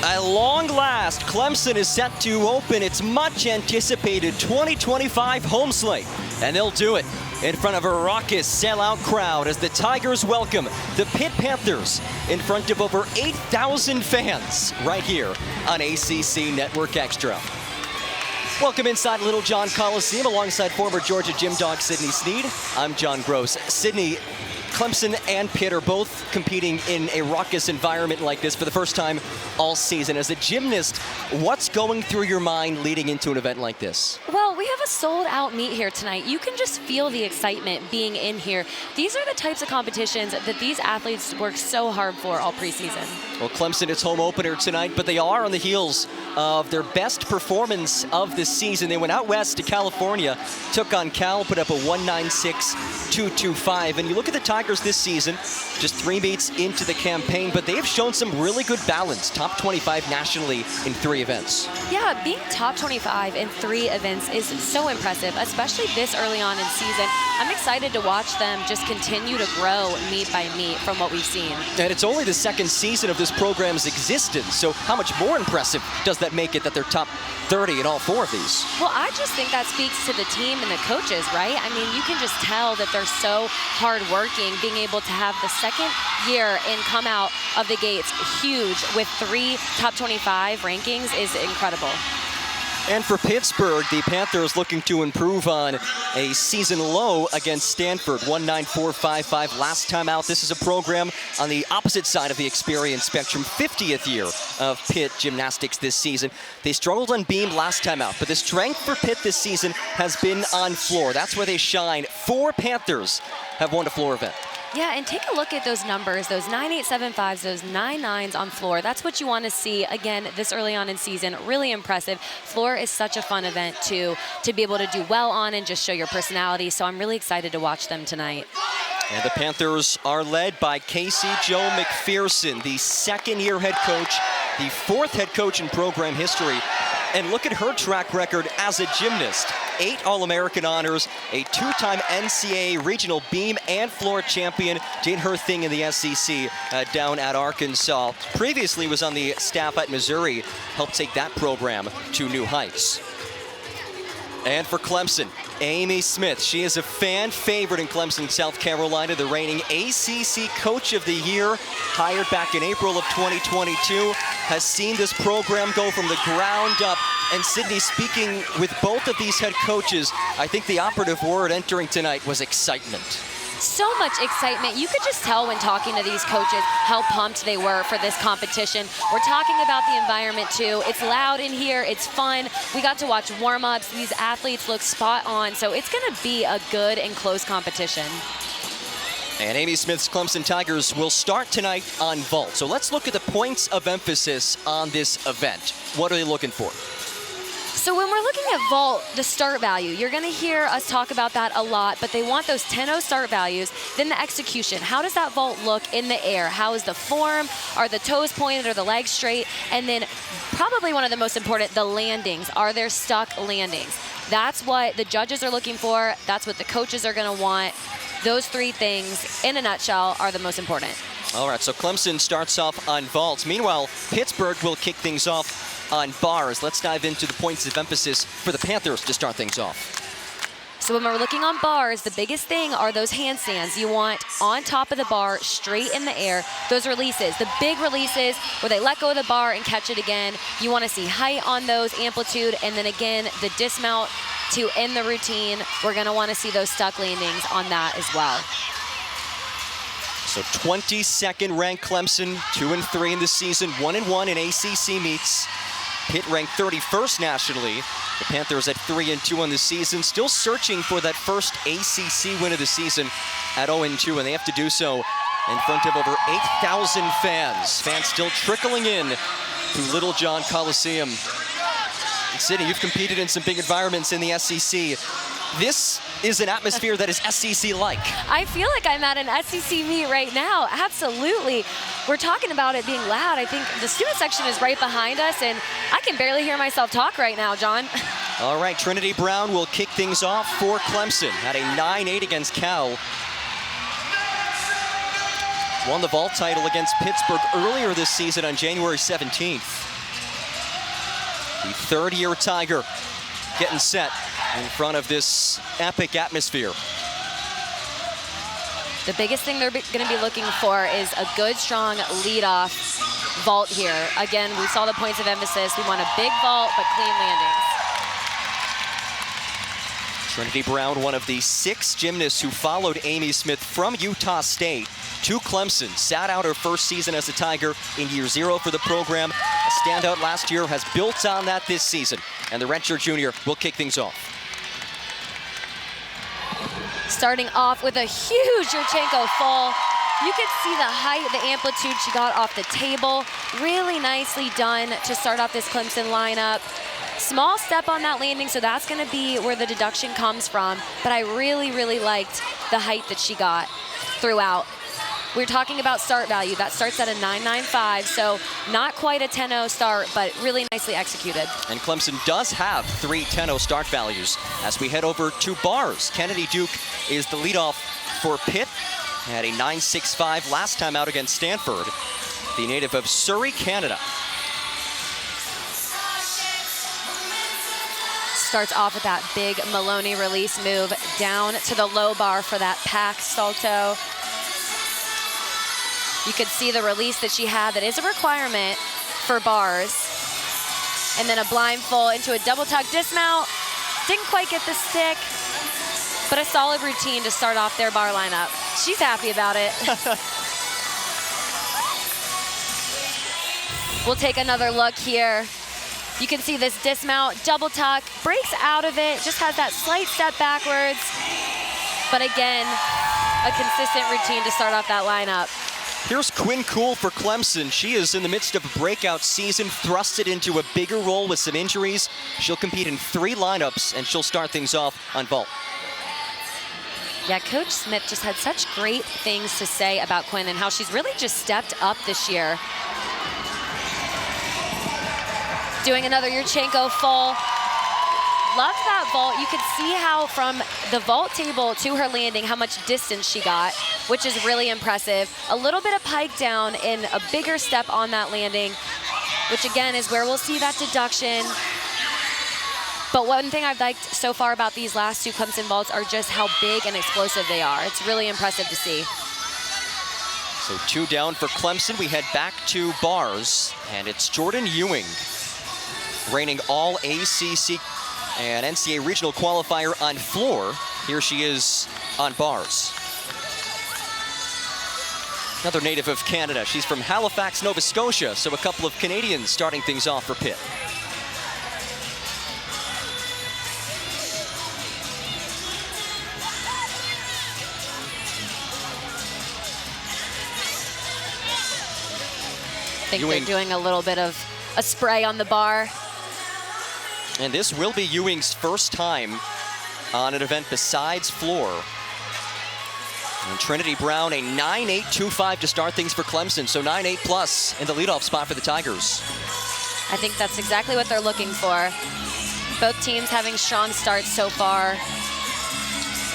At long last, Clemson is set to open its much-anticipated 2025 home slate, and they'll do it in front of a raucous sellout crowd as the Tigers welcome the Pitt Panthers in front of over 8,000 fans right here on ACC Network Extra. Welcome inside Little John Coliseum alongside former Georgia Gym Dog Sydney Sneed. I'm John Gross. Sydney, Clemson and Pitt are both competing in a raucous environment like this for the first time all season. As a gymnast, what's going through your mind leading into an event like this? Well, we have a sold-out meet here tonight. You can just feel the excitement being in here. These are the types of competitions that these athletes work so hard for all preseason. Well, Clemson, it's home opener tonight, but they are on the heels of their best performance of the season. They went out west to California, took on Cal, put up a 196-225. And you look at the Tigers this season, just 3 meets into the campaign, but they have shown some really good balance. Top 25 nationally in 3 events. Yeah, being top 25 in 3 events is so impressive, especially this early on in season. I'm excited to watch them just continue to grow meet by meet from what we've seen. And it's only the 2nd season of this program's existence, so how much more impressive does that make it that they're top 30 in all 4 of these? Well, I just think that speaks to the team and the coaches, right? I mean, you can just tell that they're so hardworking. Being able to have the 2nd year and come out of the gates huge with 3 top 25 rankings is incredible. And for Pittsburgh, the Panthers looking to improve on a season low against Stanford, 194.55 last time out. This is a program on the opposite side of the experience spectrum, 50th year of Pitt gymnastics this season. They struggled on beam last time out, but the strength for Pitt this season has been on floor. That's where they shine. 4 Panthers have won a floor event. Yeah, and take a look at those numbers, those 9.875s, those 9.9s on floor. That's what you want to see, again, this early on in season. Really impressive. Floor is such a fun event, too, to be able to do well on and just show your personality. So I'm really excited to watch them tonight. And the Panthers are led by Casey Joe McPherson, the 2nd-year head coach, the 4th head coach in program history. And look at her track record as a gymnast. 8 All-American honors, a 2-time NCAA regional beam and floor champion. Did her thing in the SEC down at Arkansas. Previously was on the staff at Missouri, helped take that program to new heights. And for Clemson, Amy Smith. She is a fan favorite in Clemson, South Carolina, the reigning ACC Coach of the Year, hired back in April of 2022, has seen this program go from the ground up. And Sydney, speaking with both of these head coaches, I think the operative word entering tonight was excitement. So much excitement. You could just tell when talking to these coaches how pumped they were for this competition. We're talking about the environment too. It's loud in here, it's fun. We got to watch warm-ups. These athletes look spot on, so it's gonna be a good and close competition. And Amy Smith's Clemson Tigers will start tonight on vault. So let's look at the points of emphasis on this event. What are they looking for? So when we're looking at vault, the start value, you're going to hear us talk about that a lot, but they want those 10-0 start values. Then the execution. How does that vault look in the air? How is the form? Are the toes pointed? Are the legs straight? And then probably one of the most important, the landings. Are there stuck landings? That's what the judges are looking for. That's what the coaches are going to want. Those 3 things, in a nutshell, are the most important. All right, so Clemson starts off on vaults. Meanwhile, Pittsburgh will kick things off on bars. Let's dive into the points of emphasis for the Panthers to start things off. So when we're looking on bars, the biggest thing are those handstands. You want on top of the bar, straight in the air, those releases, the big releases where they let go of the bar and catch it again. You want to see height on those, amplitude, and then again, the dismount to end the routine. We're going to want to see those stuck landings on that as well. So 22nd ranked Clemson, 2-3 in the season, 1-1 in ACC meets. Pitt ranked 31st nationally. The Panthers at 3-2 on the season, still searching for that first ACC win of the season at 0-2, and they have to do so in front of over 8,000 fans. Fans still trickling in to Little John Coliseum. Sydney, you've competed in some big environments in the SEC. This is an atmosphere that is SEC-like. I feel like I'm at an SEC meet right now. Absolutely. We're talking about it being loud. I think the student section is right behind us, and I can barely hear myself talk right now, John. All right, Trinity Brown will kick things off for Clemson at a 9-8 against Cal. Won the vault title against Pittsburgh earlier this season on January 17th. The third-year Tiger getting set in front of this epic atmosphere. The biggest thing they're going to be looking for is a good, strong lead-off vault here. Again, we saw the points of emphasis. We want a big vault, but clean landings. Trinity Brown, one of the 6 gymnasts who followed Amy Smith from Utah State to Clemson, sat out her first season as a Tiger in year 0 for the program. A standout last year, has built on that this season, and the redshirt junior will kick things off. Starting off with a huge Yurchenko full. You could see the height, the amplitude she got off the table. Really nicely done to start off this Clemson lineup. Small step on that landing, so that's going to be where the deduction comes from. But I really, really liked the height that she got throughout. We're talking about start value. That starts at a 9.95, so not quite a 10.0 start, but really nicely executed. And Clemson does have 3 10.0 start values. As we head over to bars, Kennedy Duke is the leadoff for Pitt. Had a 9.65 last time out against Stanford, the native of Surrey, Canada. Starts off with that big Maloney release move down to the low bar for that pack salto. You could see the release that she had. That is a requirement for bars. And then a blind full into a double tuck dismount. Didn't quite get the stick, but a solid routine to start off their bar lineup. She's happy about it. We'll take another look here. You can see this dismount, double tuck, breaks out of it, just has that slight step backwards. But again, a consistent routine to start off that lineup. Here's Quinn Cool for Clemson. She is in the midst of a breakout season, thrusted into a bigger role with some injuries. She'll compete in 3 lineups, and she'll start things off on vault. Yeah, Coach Smith just had such great things to say about Quinn and how she's really just stepped up this year. Doing another Yurchenko full. Loved that vault. You could see how from the vault table to her landing, how much distance she got, which is really impressive. A little bit of pike down and a bigger step on that landing, which again is where we'll see that deduction. But one thing I've liked so far about these last 2 Clemson vaults are just how big and explosive they are. It's really impressive to see. So 2 down for Clemson. We head back to bars, and it's Jordan Ewing, reigning all ACC and NCAA regional qualifier on floor. Here she is on bars. Another native of Canada. She's from Halifax, Nova Scotia, so a couple of Canadians starting things off for Pitt. I think they're doing a little bit of a spray on the bar. And this will be Ewing's first time on an event besides floor. And Trinity Brown, a 9.825 to start things for Clemson, so 9.8 plus in the leadoff spot for the Tigers. I think that's exactly what they're looking for. Both teams having strong starts so far.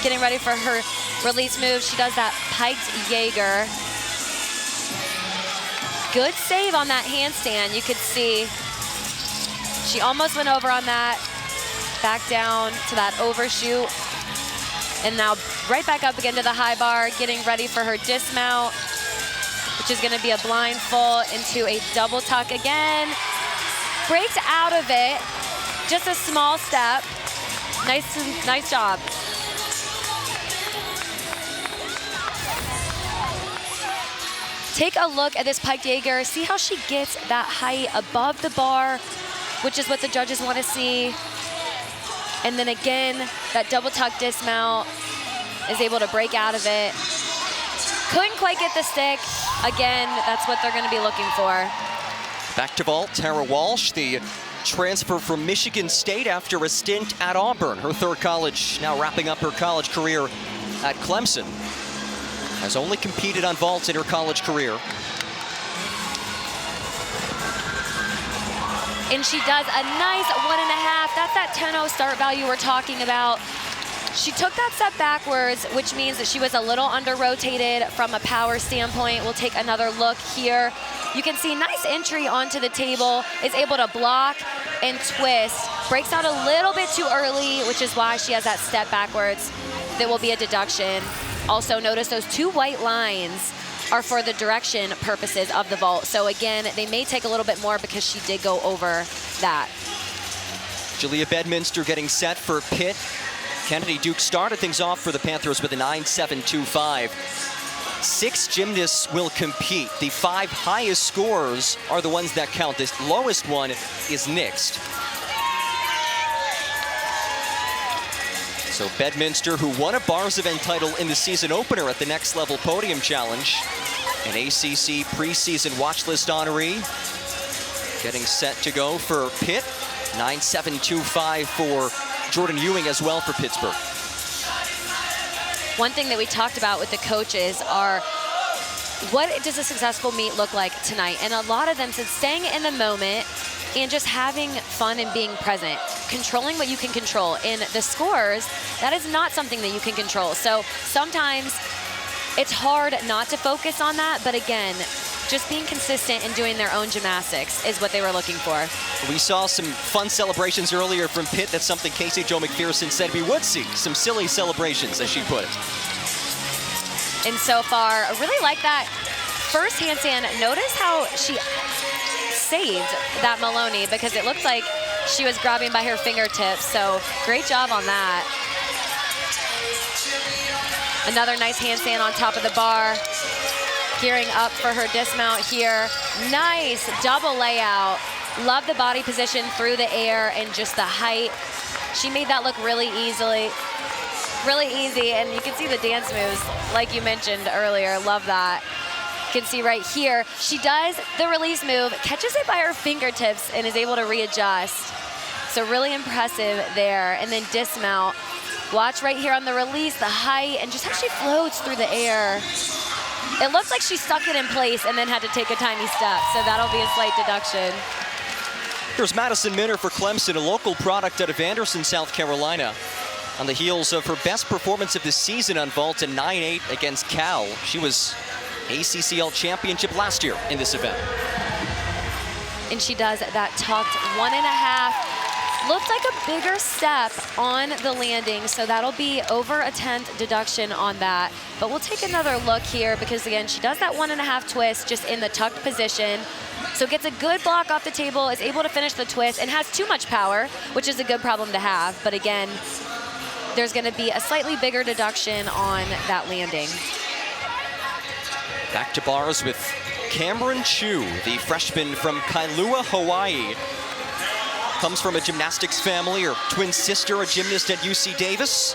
Getting ready for her release move. She does that piked Jaeger. Good save on that handstand. You could see she almost went over on that. Back down to that overshoot. And now right back up again to the high bar, getting ready for her dismount, which is gonna be a blind full into a double tuck again. Breaks out of it, just a small step. Nice job. Take a look at this piked Jaeger. See how she gets that height above the bar, which is what the judges want to see. And then again, that double tuck dismount is able to break out of it. Couldn't quite get the stick. Again, that's what they're going to be looking for. Back to vault, Tara Walsh, the transfer from Michigan State after a stint at Auburn. Her third college, now wrapping up her college career at Clemson. Has only competed on vaults in her college career. And she does a nice 1.5. That's that 10.0 start value we're talking about. She took that step backwards, which means that she was a little under-rotated from a power standpoint. We'll take another look here. You can see nice entry onto the table, is able to block and twist. Breaks out a little bit too early, which is why she has that step backwards. That will be a deduction. Also notice those 2 white lines are for the direction purposes of the vault. So again, they may take a little bit more because she did go over that. Julia Bedminster getting set for Pitt. Kennedy Duke started things off for the Panthers with a 9.725. 6 gymnasts will compete. The 5 highest scores are the ones that count. This lowest one is nixed. So Bedminster, who won a Bars event title in the season opener at the Next Level Podium Challenge, an ACC preseason watch list honoree, getting set to go for Pitt. 9.725 for Jordan Ewing as well for Pittsburgh. One thing that we talked about with the coaches are what does a successful meet look like tonight? And a lot of them said staying in the moment and just having fun and being present, controlling what you can control. In the scores, that is not something that you can control. So sometimes it's hard not to focus on that, but again, just being consistent and doing their own gymnastics is what they were looking for. We saw some fun celebrations earlier from Pitt. That's something Casey Jo McPherson said we would see. Some silly celebrations, as she put it. And so far, I really like that first handstand. Notice how she saved that Maloney because it looked like she was grabbing by her fingertips. So great job on that. Another nice handstand on top of the bar. Gearing up for her dismount here. Nice double layout. Love the body position through the air and just the height. She made that look really easy. And you can see the dance moves, like you mentioned earlier. Love that. You can see right here, she does the release move, catches it by her fingertips, and is able to readjust. So really impressive there. And then dismount. Watch right here on the release, the height, and just how she floats through the air. It looks like she stuck it in place and then had to take a tiny step, so that'll be a slight deduction. Here's Madison Minner for Clemson, a local product out of Anderson, South Carolina. On the heels of her best performance of the season on vault, a 9.8 against Cal. She was ACCL championship last year in this event. And she does that tucked 1.5. Looked like a bigger step on the landing, so that'll be over a 10th deduction on that. But we'll take another look here because, again, she does that 1.5 twist just in the tucked position. So gets a good block off the table, is able to finish the twist, and has too much power, which is a good problem to have. But again, there's going to be a slightly bigger deduction on that landing. Back to bars with Cameron Chu, the freshman from Kailua, Hawaii. Comes from a gymnastics family. Her twin sister, a gymnast at UC Davis.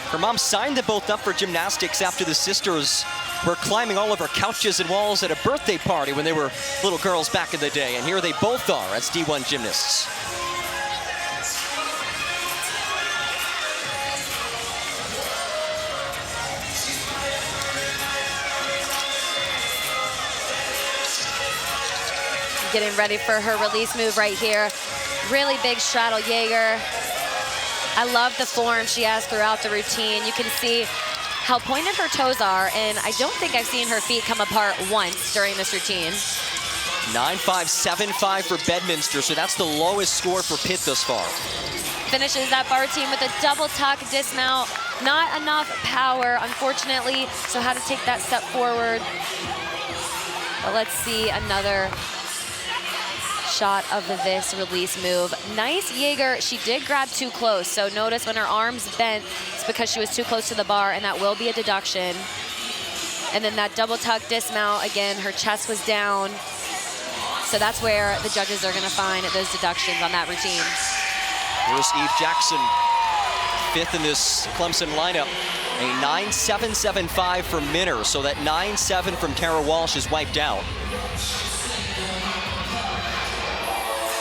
Her mom signed them both up for gymnastics after the sisters were climbing all over couches and walls at a birthday party when they were little girls back in the day. And here they both are as D1 gymnasts. Getting ready for her release move right here. Really big straddle Jaeger. I love the form she has throughout the routine. You can see how pointed her toes are, and I don't think I've seen her feet come apart once during this routine. 9.575 for Bedminster, so that's the lowest score for Pitt thus far. Finishes that bar team with a double tuck dismount. Not enough power, unfortunately, so had to take that step forward. But let's see another shot of this release move. Nice Jaeger. She did grab too close, so notice when her arms bent, it's because she was too close to the bar, and that will be a deduction. And then that double tuck dismount, again, her chest was down. So that's where the judges are going to find those deductions on that routine. Here's Eve Jackson, 5th in this Clemson lineup. A 9.775 for Minner, so that 9.7 from Tara Walsh is wiped out.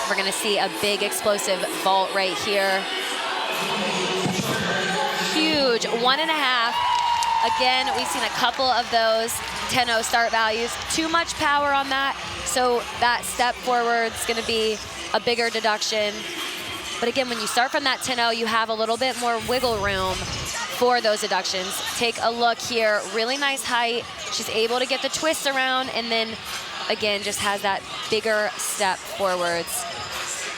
We're going to see a big explosive vault right here. Huge, 1.5. Again, we've seen a couple of those 10.0 start values. Too much power on that, so that step forward is going to be a bigger deduction. But again, when you start from that 10.0, you have a little bit more wiggle room for those deductions. Take a look here, really nice height. She's able to get the twist around and then again, just has that bigger step forwards.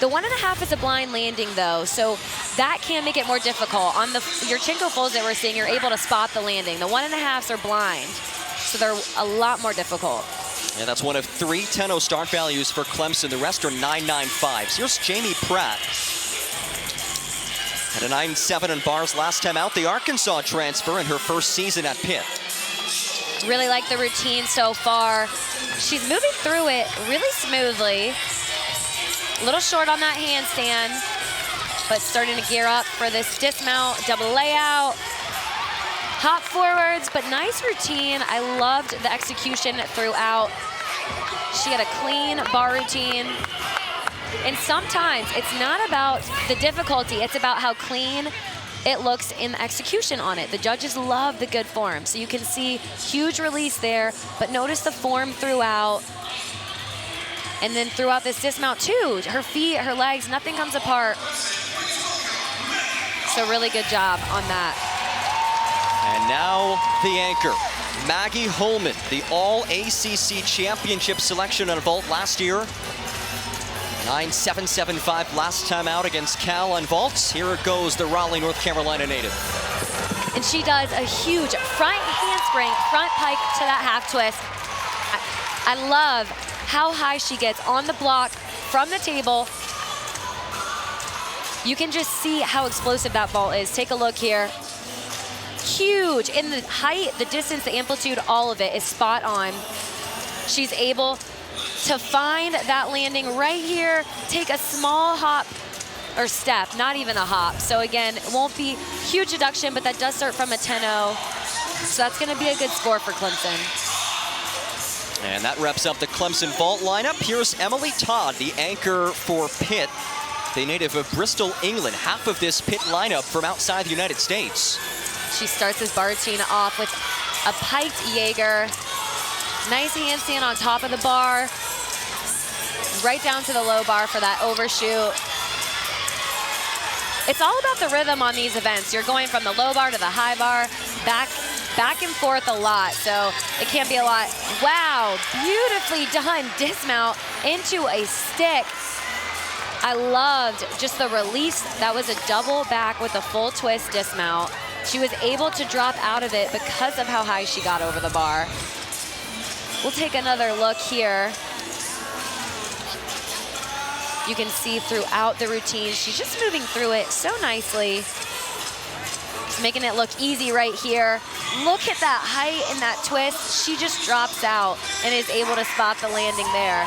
The 1.5 is a blind landing though, so that can make it more difficult. On the Yurchenko folds that we're seeing, you're able to spot the landing. The 1.5s are blind, so they're a lot more difficult. And that's one of 3 10-0 start values for Clemson. The rest are 9.95s. Here's Jamie Pratt. Had a 9.7 on bars last time out. The Arkansas transfer in her first season at Pitt. Really like the routine so far. She's moving through it really smoothly. A little short on that handstand, but starting to gear up for this dismount, double layout. Hop forwards, but nice routine. I loved the execution throughout. She had a clean bar routine. And sometimes it's not about the difficulty, it's about how clean it looks in the execution on it. The judges love the good form. So you can see huge release there, but notice the form throughout. And then throughout this dismount too, her feet, her legs, nothing comes apart. So really good job on that. And now the anchor, Maggie Holman, the All-ACC Championship selection on vault last year. 9.775 last time out against Cal on vaults. Here it goes, the Raleigh, North Carolina native. And she does a huge front handspring, front pike to that half twist. I love how high she gets on the block from the table. You can just see how explosive that vault is. Take a look here. Huge in the height, the distance, the amplitude, all of it is spot on. She's able to find that landing right here, take a small hop or step, not even a hop. So again, it won't be huge deduction, but that does start from a 10-0. So that's gonna be a good score for Clemson. And that wraps up the Clemson vault lineup. Here's Emily Todd, the anchor for Pitt, the native of Bristol, England. Half of this Pitt lineup from outside the United States. She starts this bar routine off with a piked Jaeger. Nice handstand on top of the bar. Right down to the low bar for that overshoot. It's all about the rhythm on these events. You're going from the low bar to the high bar, back and forth a lot, so it can't be a lot. Wow, beautifully done dismount into a stick. I loved just the release. That was a double back with a full twist dismount. She was able to drop out of it because of how high she got over the bar. We'll take another look here. You can see throughout the routine, she's just moving through it so nicely. Just making it look easy right here. Look at that height and that twist. She just drops out and is able to spot the landing there.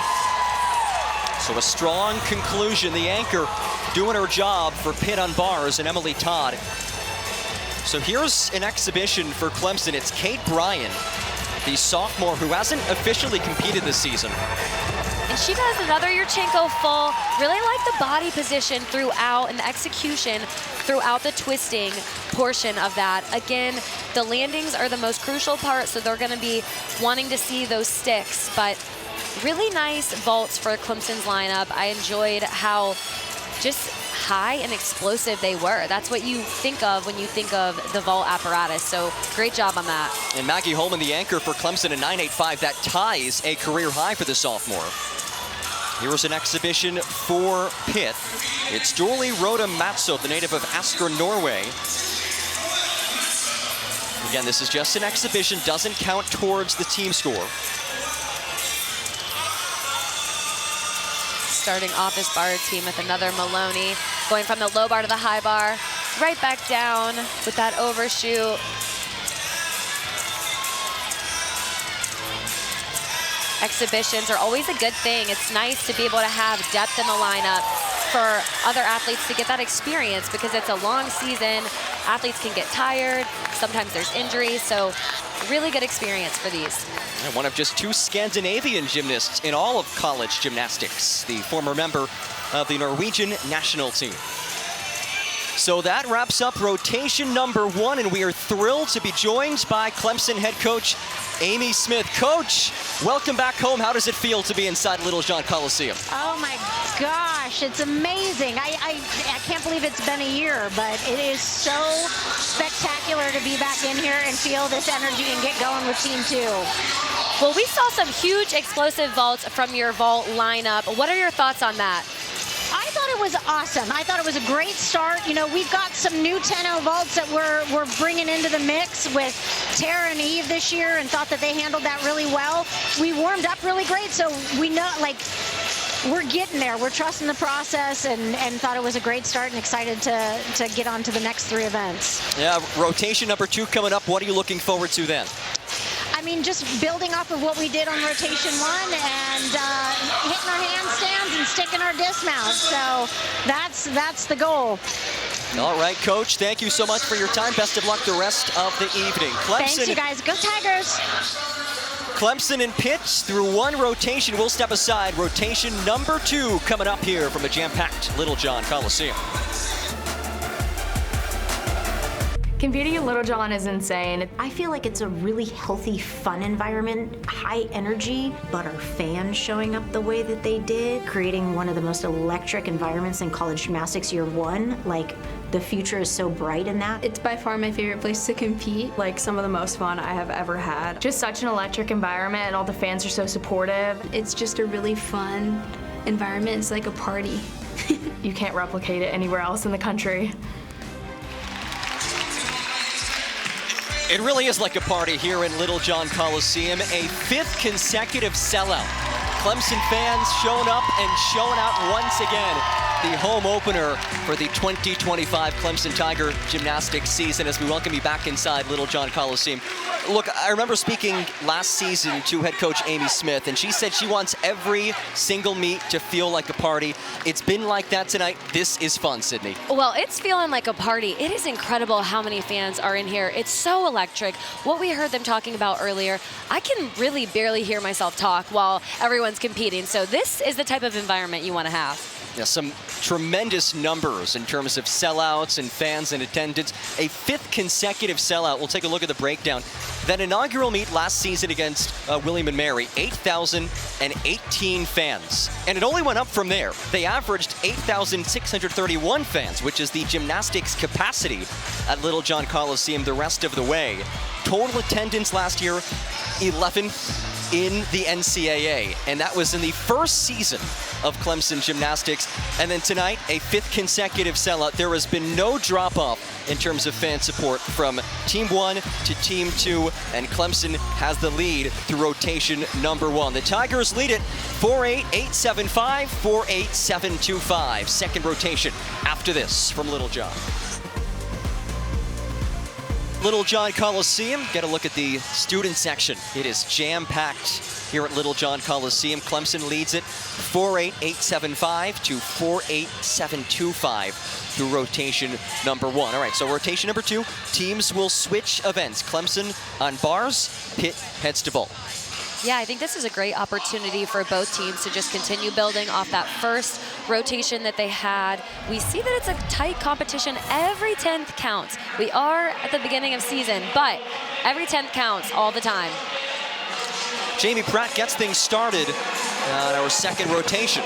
So a strong conclusion. The anchor doing her job for Pitt on bars and Emily Todd. So here's an exhibition for Clemson. It's Kate Bryan, the sophomore who hasn't officially competed this season. And she does another Yurchenko full. Really like the body position throughout and the execution throughout the twisting portion of that. Again, the landings are the most crucial part, so they're gonna be wanting to see those sticks, but really nice vaults for Clemson's lineup. I enjoyed how just high and explosive they were. That's what you think of when you think of the vault apparatus, so great job on that. And Maggie Holman, the anchor for Clemson, at 9.85. That ties a career high for the sophomore. Here's an exhibition for Pitt. It's Dorli Rhoda Matso, the native of Asker, Norway. Again, this is just an exhibition, doesn't count towards the team score. Starting off this bar routine with another Maloney, going from the low bar to the high bar, right back down with that overshoot. Exhibitions are always a good thing. It's nice to be able to have depth in the lineup for other athletes to get that experience because it's a long season. Athletes can get tired. Sometimes there's injuries, so really good experience for these. And one of just 2 Scandinavian gymnasts in all of college gymnastics, the former member of the Norwegian national team. So that wraps up rotation number 1, and we are thrilled to be joined by Clemson head coach Amy Smith. Coach, welcome back home. How does it feel to be inside Littlejohn Coliseum? Oh my gosh, it's amazing. I can't believe it's been a year, but it is so spectacular. spectacular to be back in here and feel this energy and get going with Team 2. Well, we saw some huge explosive vaults from your vault lineup. What are your thoughts on that? I thought it was awesome. I thought it was a great start. You know, we've got some new 10-0 vaults that we're bringing into the mix with Tara and Eve this year, and thought that they handled that really well. We warmed up really great, so we know, like, we're getting there. We're trusting the process, and thought it was a great start, and excited to get on to the next 3 events. Yeah, rotation number 2 coming up. What are you looking forward to then? I mean, just building off of what we did on rotation 1 and hitting our handstands and sticking our dismount. So that's the goal. All right, Coach, thank you so much for your time. Best of luck the rest of the evening. Clemson, thanks, you guys. Go Tigers. Clemson and Pitt through 1 rotation. We'll step aside. Rotation number 2 coming up here from a jam-packed Little John Coliseum. Competing in Little John is insane. I feel like it's a really healthy, fun environment, high energy, but our fans showing up the way that they did, creating one of the most electric environments in college gymnastics year 1. Like, the future is so bright in that. It's by far my favorite place to compete. Like, some of the most fun I have ever had. Just such an electric environment, and all the fans are so supportive. It's just a really fun environment. It's like a party. You can't replicate it anywhere else in the country. It really is like a party here in Little John Coliseum. A 5th consecutive sellout. Clemson fans showing up and showing out once again. The home opener for the 2025 Clemson Tiger gymnastics season as we welcome you back inside Little John Coliseum. Look, I remember speaking last season to head coach Amy Smith, and she said she wants every single meet to feel like a party. It's been like that tonight. This is fun, Sydney. Well, it's feeling like a party. It is incredible how many fans are in here. It's so electric. What we heard them talking about earlier, I can really barely hear myself talk while everyone's competing. So this is the type of environment you want to have. Yeah, some tremendous numbers in terms of sellouts and fans in attendance. A 5th consecutive sellout. We'll take a look at the breakdown. That inaugural meet last season against William & Mary, 8,018 fans. And it only went up from there. They averaged 8,631 fans, which is the gymnastics capacity at Little John Coliseum the rest of the way. Total attendance last year, 11th in the NCAA, and that was in the first season of Clemson gymnastics. And then tonight, a 5th consecutive sellout. There has been no drop-off in terms of fan support from Team 1 to Team 2, and Clemson has the lead through rotation number 1. The Tigers lead it 4-8-8-7-5, 4-8-7-2-5. Second rotation after this from Little John. Little John Coliseum. Get a look at the student section. It is jam-packed here at Little John Coliseum. Clemson leads it 4-8-8-7-5 to 4-8-7-2-5 through rotation number 1. All right, so rotation number 2, teams will switch events. Clemson on bars, Pitt heads to vault. Yeah, I think this is a great opportunity for both teams to just continue building off that first rotation that they had. We see that it's a tight competition. Every 10th counts. We are at the beginning of season, but every 10th counts all the time. Jamie Pratt gets things started on our second rotation.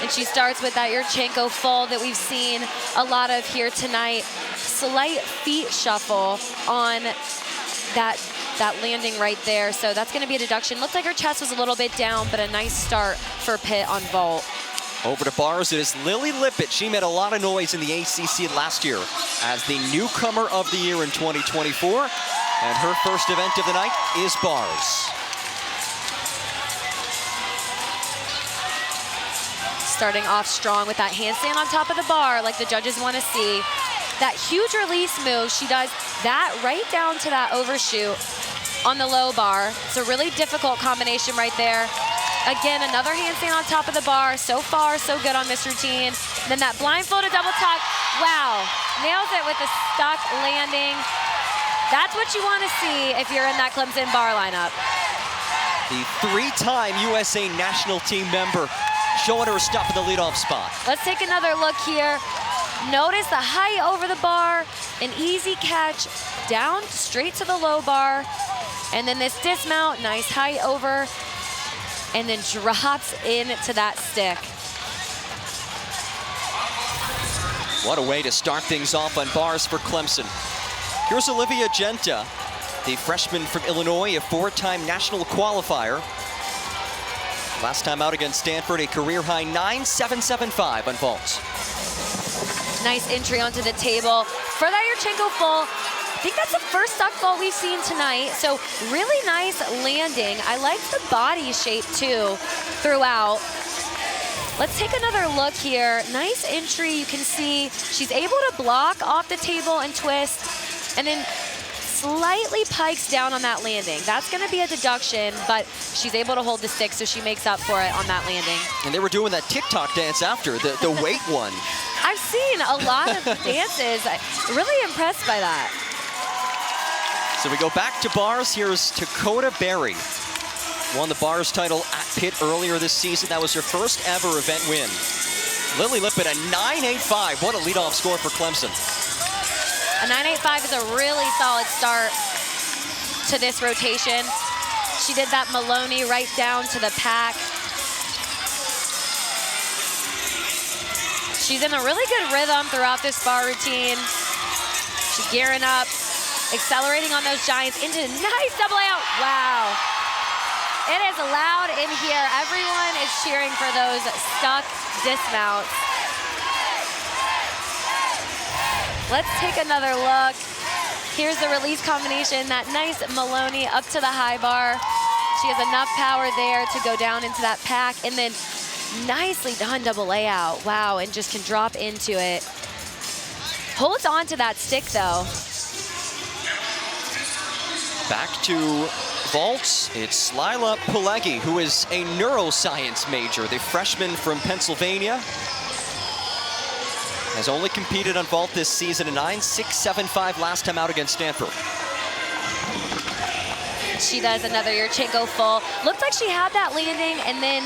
And she starts with that Yurchenko full that we've seen a lot of here tonight. Slight feet shuffle on that landing right there. So that's going to be a deduction. Looked like her chest was a little bit down, but a nice start for Pitt on vault. Over to bars, it is Lily Lippett. She made a lot of noise in the ACC last year as the newcomer of the year in 2024. And her first event of the night is bars. Starting off strong with that handstand on top of the bar like the judges want to see. That huge release move, she does that right down to that overshoot on the low bar. It's a really difficult combination right there. Again, another handstand on top of the bar. So far, so good on this routine. Then that blindfolded double tuck. Wow, nails it with a stuck landing. That's what you want to see if you're in that Clemson bar lineup. The 3-time USA national team member showing her stuff in the leadoff spot. Let's take another look here. Notice the height over the bar, an easy catch down straight to the low bar. And then this dismount, nice height over, and then drops into that stick. What a way to start things off on bars for Clemson. Here's Olivia Genta, the freshman from Illinois, a 4-time national qualifier. Last time out against Stanford, a career-high 9.775 on vault. Nice entry onto the table. For that Yurchenko full, I think that's the first stuck vault we've seen tonight. So really nice landing. I like the body shape too throughout. Let's take another look here. Nice entry. You can see she's able to block off the table and twist, and then slightly pikes down on that landing. That's going to be a deduction, but she's able to hold the stick, so she makes up for it on that landing. And they were doing that TikTok dance after, the weight one. I've seen a lot of dances. I'm really impressed by that. So we go back to bars. Here's Dakota Berry. Won the bars title at Pitt earlier this season. That was her first ever event win. Lily Lippett, a 9.85. What a leadoff score for Clemson. A 9.85 is a really solid start to this rotation. She did that Maloney right down to the pack. She's in a really good rhythm throughout this bar routine. She's gearing up, accelerating on those giants into a nice double out. Wow. It is loud in here. Everyone is cheering for those stuck dismounts. Let's take another look. Here's the release combination, that nice Maloney up to the high bar. She has enough power there to go down into that pack, and then nicely done double layout. Wow, and just can drop into it. Holds on to that stick though. Back to vaults. It's Lila Pileggi, who is a neuroscience major, the freshman from Pennsylvania. Has only competed on vault this season, a 9.675 last time out against Stanford. She does another Yurchenko full. Looked like she had that landing and then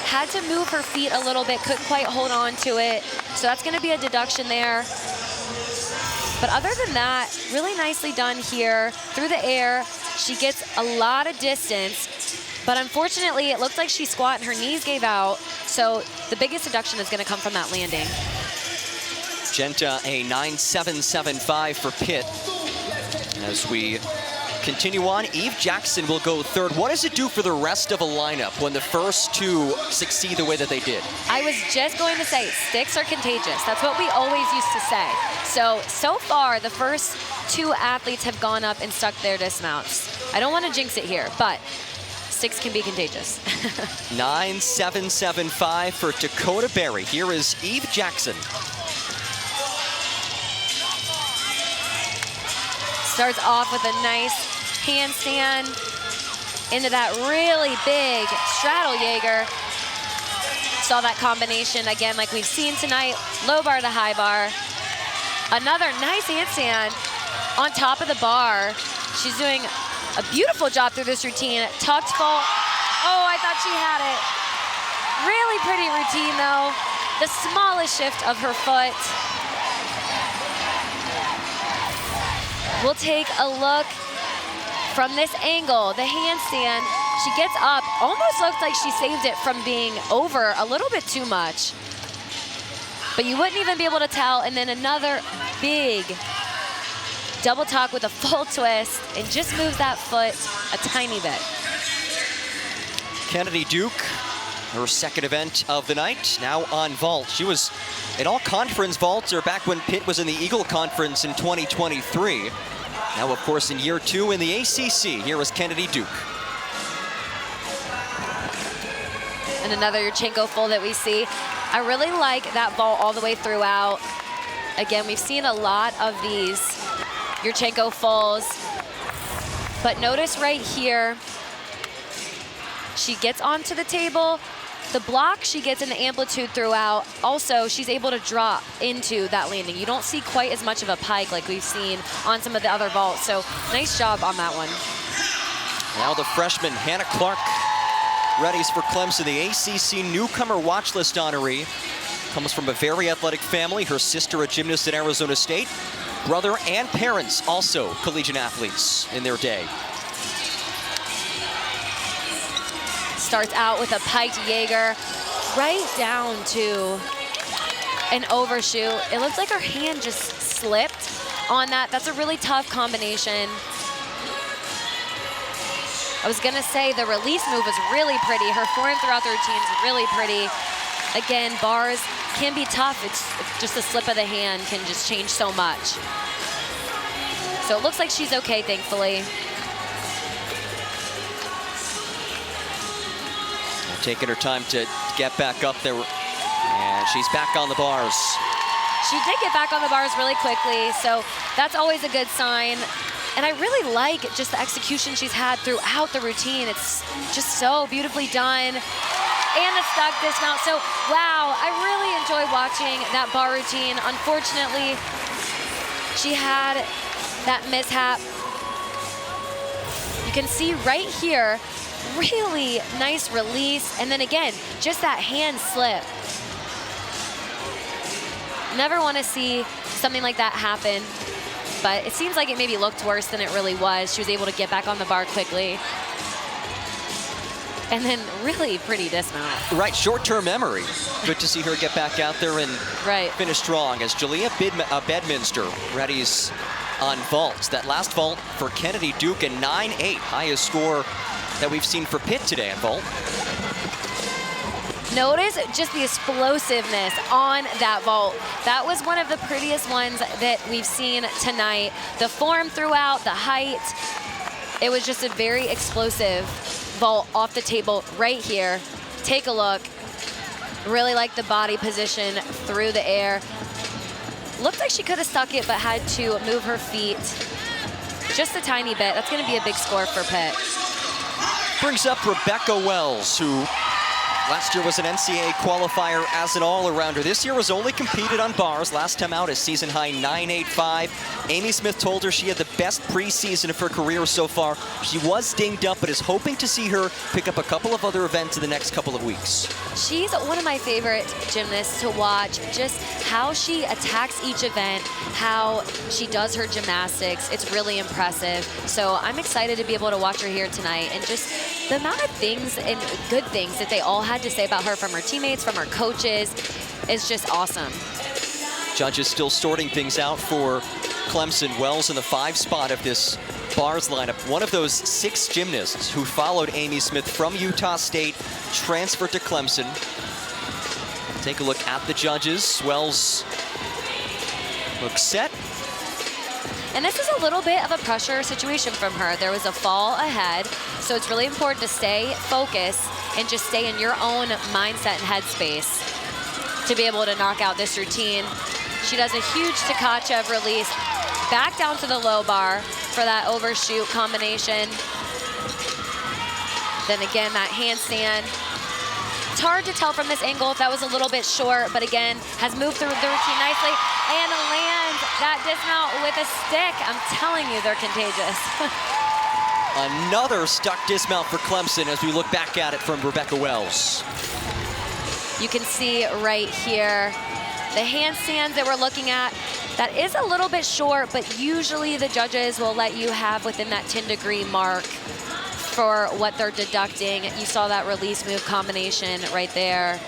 had to move her feet a little bit, couldn't quite hold on to it. So that's gonna be a deduction there. But other than that, really nicely done here through the air. She gets a lot of distance, but unfortunately it looked like she squat and her knees gave out. So the biggest deduction is gonna come from that landing. Genta, a 9.775 for Pitt. As we continue on, Eve Jackson will go third. What does it do for the rest of a lineup when the first two succeed the way that they did? I was just going to say, sticks are contagious. That's what we always used to say. So far, the first two athletes have gone up and stuck their dismounts. I don't want to jinx it here, but sticks can be contagious. 9.775 for Dakota Berry. Here is Eve Jackson. Starts off with a nice handstand into that really big straddle Jaeger. Saw that combination again like we've seen tonight, low bar to high bar. Another nice handstand on top of the bar. She's doing a beautiful job through this routine. Tucked full. Oh, I thought she had it. Really pretty routine though. The smallest shift of her foot. We'll take a look from this angle, the handstand. She gets up, almost looks like she saved it from being over a little bit too much. But you wouldn't even be able to tell. And then another big double tuck with a full twist and just moves that foot a tiny bit. Kennedy Duke, her second event of the night, now on vault. She was in all conference vaults, or back when Pitt was in the Eagle Conference in 2023. Now, of course, in year two in the ACC. Here is Kennedy Duke. And another Yurchenko full that we see. I really like that vault all the way throughout. Again, we've seen a lot of these Yurchenko fulls. But notice right here, she gets onto the table. The block she gets in the amplitude throughout. Also, she's able to drop into that landing. You don't see quite as much of a pike like we've seen on some of the other vaults. So nice job on that one. Now the freshman, Hannah Clark, readies for Clemson. The ACC newcomer watch list honoree. Comes from a very athletic family. Her sister, a gymnast at Arizona State. Brother and parents, also collegiate athletes in their day. Starts out with a piked Jaeger, right down to an overshoot. It looks like her hand just slipped on that. That's a really tough combination. I was gonna say the release move was really pretty. Her form throughout the routine is really pretty. Again, bars can be tough. It's just a slip of the hand can just change so much. So it looks like she's okay, thankfully. Taking her time to get back up there. And she's back on the bars. She did get back on the bars really quickly, so that's always a good sign. And I really like just the execution she's had throughout the routine. It's just so beautifully done. And the stuck dismount. So, wow, I really enjoy watching that bar routine. Unfortunately, she had that mishap. You can see right here, really nice release. And then again, just that hand slip. Never want to see something like that happen, but it seems like it maybe looked worse than it really was. She was able to get back on the bar quickly. And then really pretty dismount. Right, short-term memory. Good to see her get back out there and finish strong as Jalea Bedminster readies on vaults. That last vault for Kennedy Duke, a 9.8, highest score that we've seen for Pitt today on vault. Notice just the explosiveness on that vault. That was one of the prettiest ones that we've seen tonight. The form throughout, the height, it was just a very explosive vault off the table right here. Take a look. Really like the body position through the air. Looked like she could have stuck it, but had to move her feet just a tiny bit. That's going to be a big score for Pitt. Brings up Rebecca Wells, who last year was an NCAA qualifier as an all-arounder. This year was only competed on bars. Last time out, a season-high 9.85. Amy Smith told her she had the best preseason of her career so far. She was dinged up, but is hoping to see her pick up a couple of other events in the next couple of weeks. She's one of my favorite gymnasts to watch. Just how she attacks each event, how she does her gymnastics. It's really impressive. So I'm excited to be able to watch her here tonight, and just the amount of things and good things that they all had to say about her from her teammates, from her coaches, is just awesome. Judges still sorting things out for Clemson. Wells in the 5 spot of this bars lineup. One of those 6 gymnasts who followed Amy Smith from Utah State, transferred to Clemson. Take a look at the judges. Wells looks set. And this is a little bit of a pressure situation from her. There was a fall ahead, so it's really important to stay focused and just stay in your own mindset and headspace to be able to knock out this routine. She does a huge Tkachev release, back down to the low bar for that overshoot combination. Then again, that handstand. It's hard to tell from this angle if that was a little bit short, but again, has moved through the routine nicely and lands that dismount with a stick. I'm telling you, they're contagious. Another stuck dismount for Clemson as we look back at it from Rebecca Wells. You can see right here, the handstands that we're looking at, that is a little bit short, but usually the judges will let you have within that 10-degree mark for what they're deducting. You saw that release move combination right there.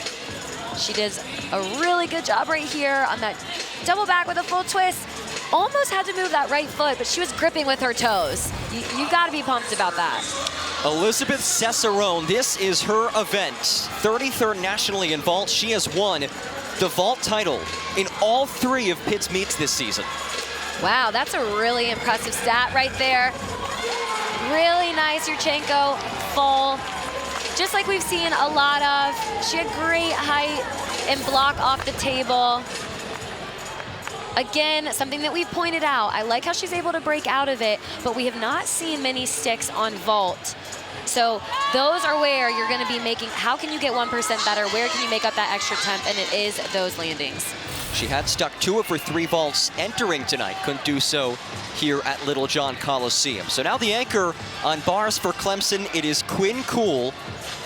She does a really good job right here on that double back with a full twist. Almost had to move that right foot, but she was gripping with her toes. You gotta be pumped about that. Elizabeth Cesarone, this is her event. 33rd nationally in vault. She has won the vault title in all 3 of Pitt's meets this season. Wow, that's a really impressive stat right there. Really nice Yurchenko full, just like we've seen a lot of. She had great height and block off the table. Again, something that we've pointed out, I like how she's able to break out of it, but we have not seen many sticks on vault. So those are where you're gonna be making, how can you get 1% better? Where can you make up that extra temp? And it is those landings. She had stuck 2 of her 3 vaults entering tonight. Couldn't do so here at Little John Coliseum. So now the anchor on bars for Clemson, it is Quinn Cool,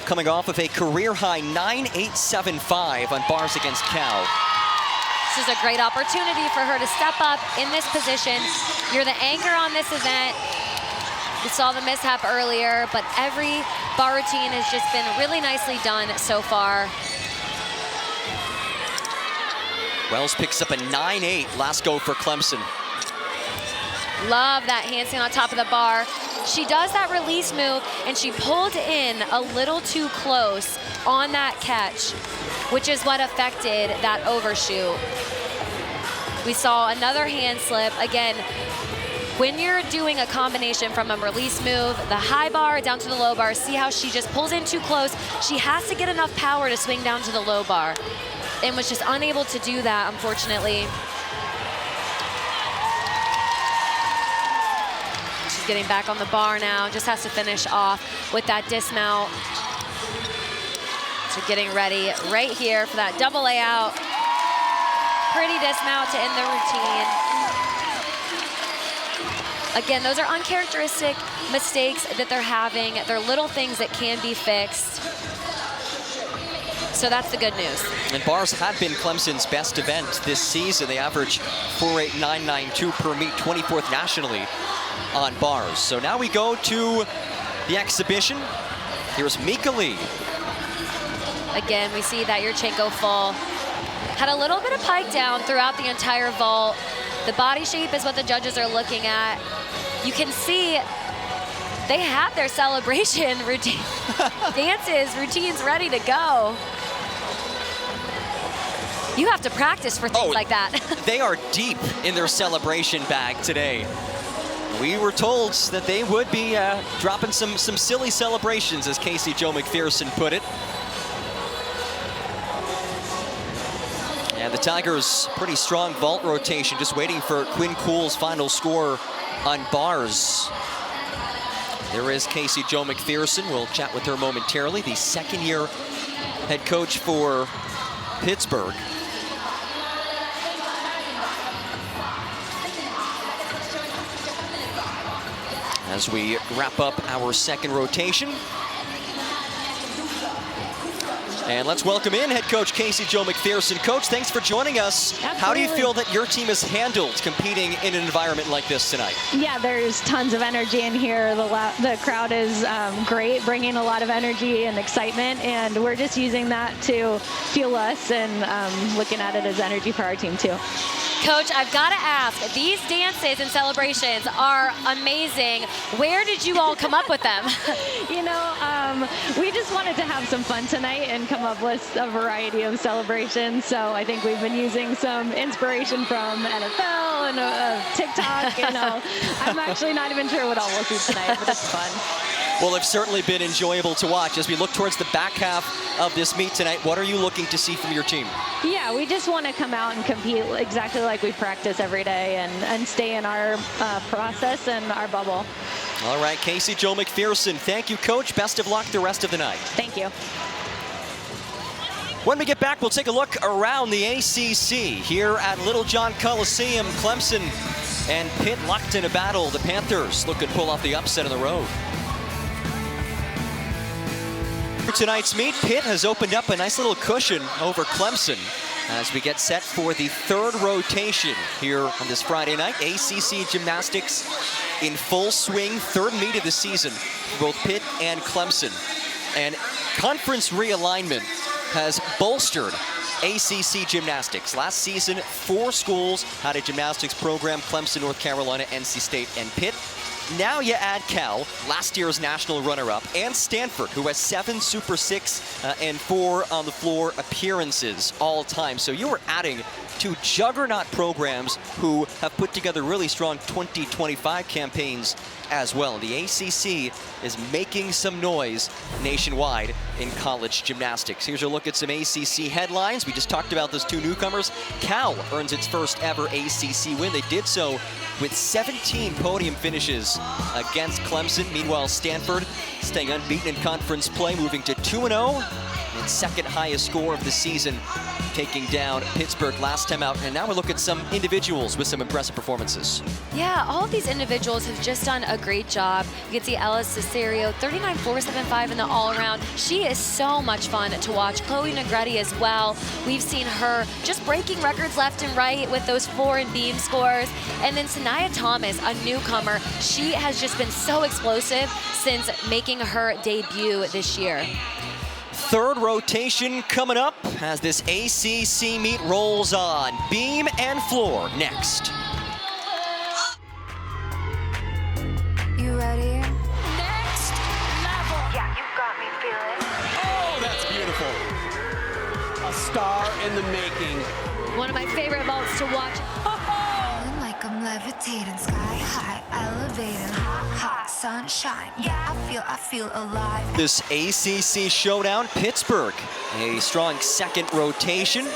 coming off of a career-high 9.875 on bars against Cal. This is a great opportunity for her to step up in this position. You're the anchor on this event. We saw the mishap earlier, but every bar routine has just been really nicely done so far. Wells picks up a 9.8 last go for Clemson. Love that handstand on top of the bar. She does that release move, and she pulled in a little too close on that catch, which is what affected that overshoot. We saw another hand slip. Again, when you're doing a combination from a release move, the high bar down to the low bar, see how she just pulls in too close. She has to get enough power to swing down to the low bar, and was just unable to do that, unfortunately. She's getting back on the bar now, just has to finish off with that dismount. So getting ready right here for that double layout. Pretty dismount to end the routine. Again, those are uncharacteristic mistakes that they're having. They're little things that can be fixed. So that's the good news. And bars have been Clemson's best event this season. They average 4.8992 per meet, 24th nationally on bars. So now we go to the exhibition. Here's Mika Lee. Again, we see that Yurchenko full. Had a little bit of pike down throughout the entire vault. The body shape is what the judges are looking at. You can see they have their celebration routine, dances, routines ready to go. You have to practice for things like that. They are deep in their celebration bag today. We were told that they would be dropping some silly celebrations, as Casey Jo McPherson put it. And the Tigers, pretty strong vault rotation, just waiting for Quinn Cool's final score on bars. There is Casey Jo McPherson. We'll chat with her momentarily, the second-year head coach for Pittsburgh. As we wrap up our second rotation. And let's welcome in head coach Casey Jo McPherson. Coach, thanks for joining us. Absolutely. How do you feel that your team has handled competing in an environment like this tonight? Yeah, there's tons of energy in here. The crowd is great, bringing a lot of energy and excitement, and we're just using that to fuel us and looking at it as energy for our team too. Coach, I've got to ask, these dances and celebrations are amazing. Where did you all come up with them? You know, we just wanted to have some fun tonight and come up with a variety of celebrations. So I think we've been using some inspiration from NFL and TikTok. You know, I'm actually not even sure what all we'll see tonight, but it's fun. Well, it's certainly been enjoyable to watch. As we look towards the back half of this meet tonight, what are you looking to see from your team? Yeah, we just want to come out and compete exactly like we practice every day and stay in our process and our bubble. All right, Casey Jo McPherson, thank you, Coach. Best of luck the rest of the night. Thank you. When we get back, we'll take a look around the ACC here at Littlejohn Coliseum. Clemson and Pitt locked in a battle. The Panthers looking to pull off the upset on the road. For tonight's meet, Pitt has opened up a nice little cushion over Clemson as we get set for the third rotation here on this Friday night. ACC gymnastics in full swing, third meet of the season for both Pitt and Clemson. And conference realignment has bolstered ACC gymnastics. Last season, 4 schools had a gymnastics program: Clemson, North Carolina, NC State, and Pitt. Now you add Cal, last year's national runner-up, and Stanford, who has 7 Super 6 and 4 on the floor appearances all time. So you are adding 2 juggernaut programs who have put together really strong 2025 campaigns as well. The ACC is making some noise nationwide in college gymnastics. Here's a look at some ACC headlines. We just talked about those 2 newcomers. Cal earns its first ever ACC win. They did so with 17 podium finishes against Clemson. Meanwhile, Stanford staying unbeaten in conference play, moving to 2-0. Its second highest score of the season, taking down Pittsburgh last time out. And now we look at some individuals with some impressive performances. Yeah, all of these individuals have just done a great job. You can see Ella Cesario, 39.475 in the all-around. She is so much fun to watch. Chloe Negretti as well. We've seen her just breaking records left and right with those 4 and beam scores. And then Sanaya Thomas, a newcomer. She has just been so explosive since making her debut this year. Third rotation coming up as this ACC meet rolls on. Beam and floor next. in the making. One of my favorite vaults to watch. Like I'm levitating, sky high, elevating, hot sunshine. Yeah, I feel alive. This ACC showdown, Pittsburgh, a strong second rotation,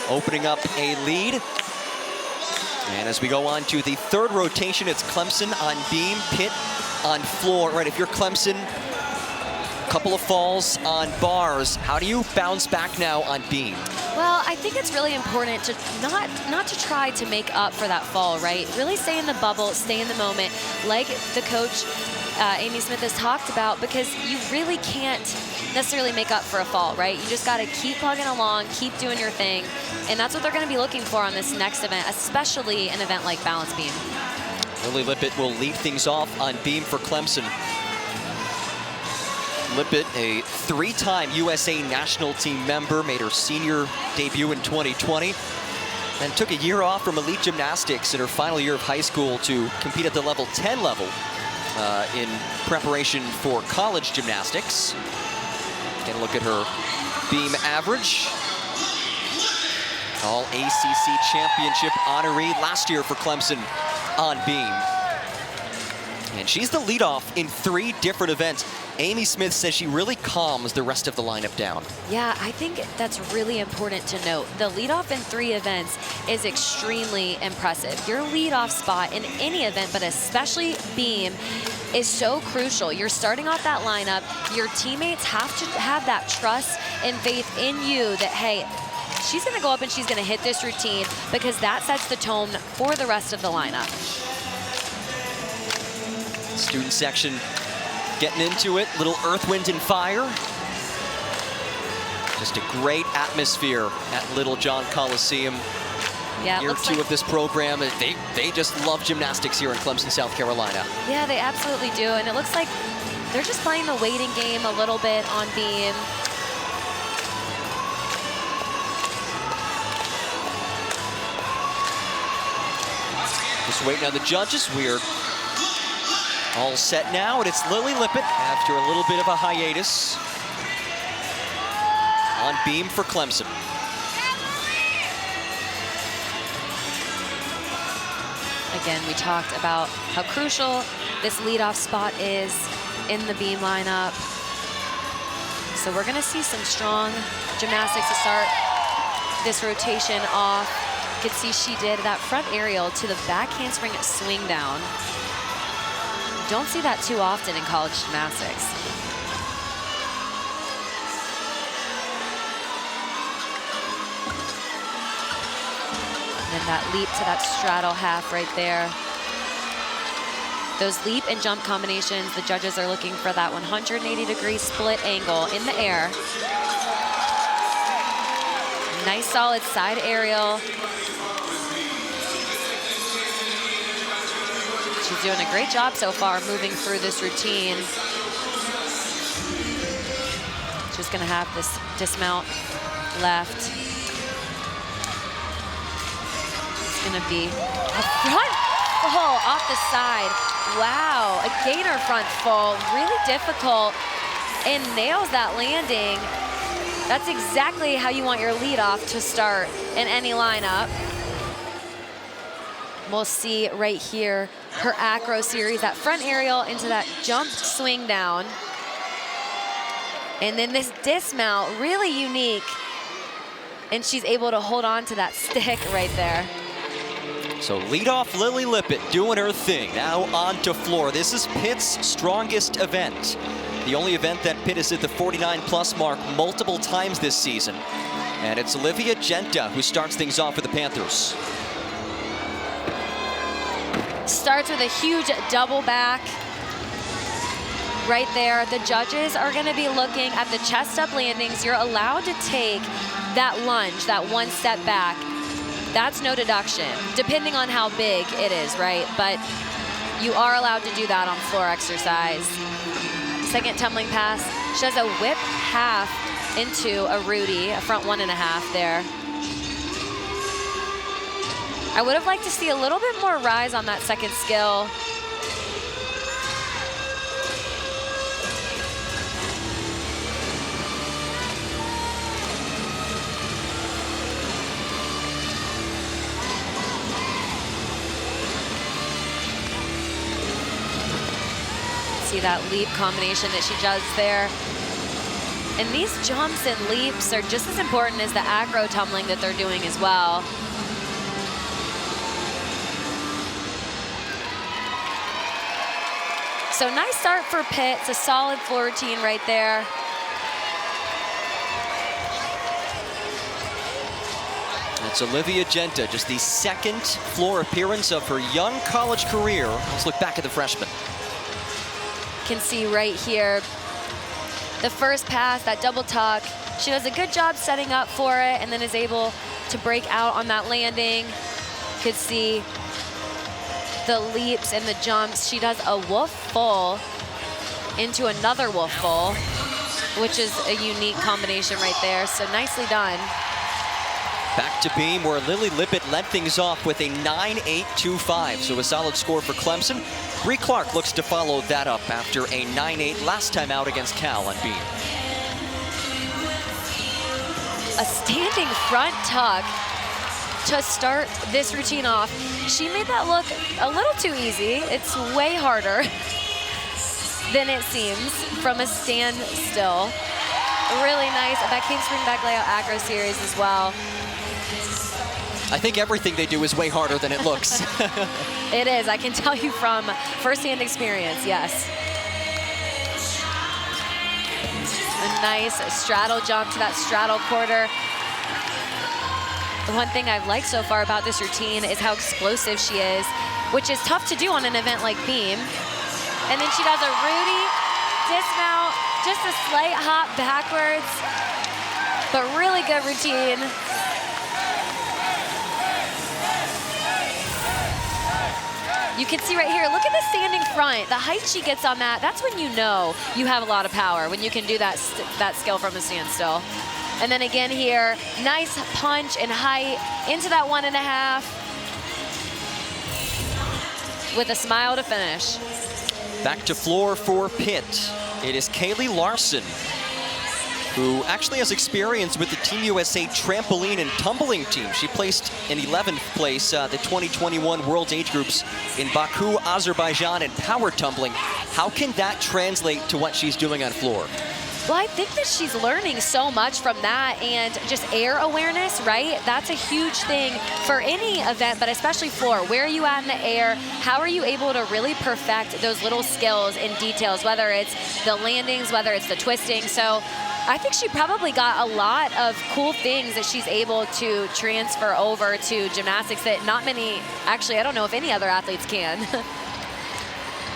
opening up a lead. And as we go on to the third rotation, it's Clemson on beam, Pitt on floor. Right, if you're Clemson, couple of falls on bars. How do you bounce back now on beam? Well, I think it's really important to not to try to make up for that fall, right? Really stay in the bubble, stay in the moment, like the coach, Amy Smith, has talked about, because you really can't necessarily make up for a fall, right? You just got to keep plugging along, keep doing your thing, and that's what they're going to be looking for on this next event, especially an event like balance beam. Lily Lippett will lead things off on beam for Clemson. Lippett, a three-time USA national team member, made her senior debut in 2020, and took a year off from elite gymnastics in her final year of high school to compete at the level 10 level in preparation for college gymnastics. Get a look at her beam average. All ACC championship honoree last year for Clemson on beam. And she's the leadoff in 3 different events. Amy Smith says she really calms the rest of the lineup down. Yeah, I think that's really important to note. The leadoff in 3 events is extremely impressive. Your leadoff spot in any event, but especially beam, is so crucial. You're starting off that lineup. Your teammates have to have that trust and faith in you that, hey, she's going to go up and she's going to hit this routine, because that sets the tone for the rest of the lineup. Student section getting into it, little Earth, Wind, and Fire. Just a great atmosphere at Little John Coliseum. Yeah, Year 2 of this program, they just love gymnastics here in Clemson, South Carolina. Yeah, they absolutely do, and it looks like they're just playing the waiting game a little bit on beam. Just waiting on the judges. We're all set now, and it's Lily Lippett after a little bit of a hiatus on beam for Clemson. Again, we talked about how crucial this leadoff spot is in the beam lineup. So we're going to see some strong gymnastics to start this rotation off. You can see she did that front aerial to the back handspring swing down. Don't see that too often in college gymnastics. And then that leap to that straddle half right there. Those leap and jump combinations, the judges are looking for that 180-degree split angle in the air. Nice solid side aerial. She's doing a great job so far moving through this routine. She's gonna have this dismount left. It's gonna be a front full off the side. Wow, a gainer front full, really difficult, and nails that landing. That's exactly how you want your leadoff to start in any lineup. We'll see right here her acro series, that front aerial into that jump swing down. And then this dismount, really unique. And she's able to hold on to that stick right there. So leadoff Lily Lippett doing her thing. Now on to floor. This is Pitt's strongest event. The only event that Pitt has hit the 49+ mark multiple times this season. And it's Olivia Genta who starts things off for the Panthers. Starts with a huge double back right there. The judges are going to be looking at the chest up landings. You're allowed to take that lunge, that one step back. That's no deduction, depending on how big it is, right? But you are allowed to do that on floor exercise. Second tumbling pass. She does a whip half into a Rudy, a front 1.5 there. I would have liked to see a little bit more rise on that second skill. see that leap combination that she does there. And these jumps and leaps are just as important as the acro tumbling that they're doing as well. So nice start for Pitt. It's a solid floor routine right there. That's Olivia Genta, just the second floor appearance of her young college career. Let's look back at the freshman. Can see right here, the first pass, that double tuck. She does a good job setting up for it and then is able to break out on that landing. Could see the leaps and the jumps. She does a woof full into another woof full, which is a unique combination right there. So nicely done. Back to beam where Lily Lippett led things off with a 9.825, so a solid score for Clemson. Bree Clark looks to follow that up after a 9.8 last time out against Cal on beam. A standing front tuck to start this routine off. She made that look a little too easy. It's way harder than it seems from a standstill. Really nice. That came spring back layout acro series as well. I think everything they do is way harder than it looks. It is, I can tell you from firsthand experience, yes. A nice straddle jump to that straddle quarter. The one thing I've liked so far about this routine is how explosive she is, which is tough to do on an event like beam. And then she does a Rudy dismount, just a slight hop backwards, but really good routine. You can see right here, look at the standing front. The height she gets on that, that's when you know you have a lot of power, when you can do that skill from a standstill. And then again here, nice punch and height into that 1.5 with a smile to finish. Back to floor for Pitt. It is Kaylee Larson, who actually has experience with the Team USA trampoline and tumbling team. She placed in 11th place the 2021 World Age Groups in Baku, Azerbaijan, and power tumbling. How can that translate to what she's doing on floor? Well, I think that she's learning so much from that, and just air awareness, right? That's a huge thing for any event, but especially floor. Where are you at in the air? How are you able to really perfect those little skills and details, whether it's the landings, whether it's the twisting? So I think she probably got a lot of cool things that she's able to transfer over to gymnastics that not many, actually, I don't know if any other athletes can.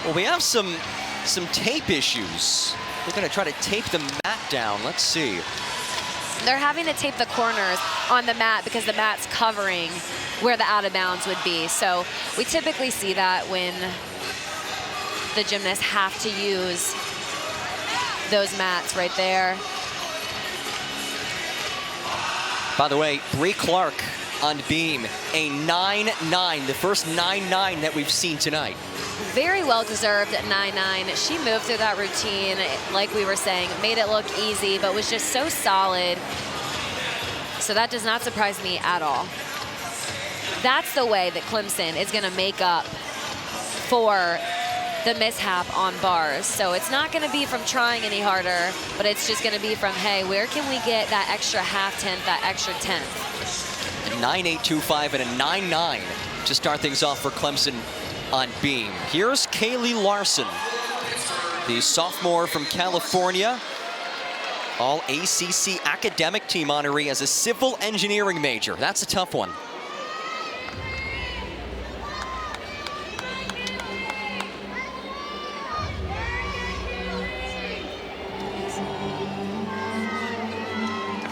Well, we have some tape issues. They're going to try to tape the mat down. Let's see. They're having to tape the corners on the mat because the mat's covering where the out of bounds would be. So we typically see that when the gymnasts have to use those mats right there. By the way, Bree Clark on beam, a 9.9, the first 9.9 that we've seen tonight. Very well-deserved at 9.9. She moved through that routine, like we were saying, made it look easy, but was just so solid. So that does not surprise me at all. That's the way that Clemson is going to make up for the mishap on bars. So it's not going to be from trying any harder, but it's just going to be from, hey, where can we get that extra half-tenth, that extra tenth? A 9.825 and a 9.9 to start things off for Clemson on beam. Here's Kaylee Larson, the sophomore from California, all ACC academic team honoree as a civil engineering major. That's a tough one.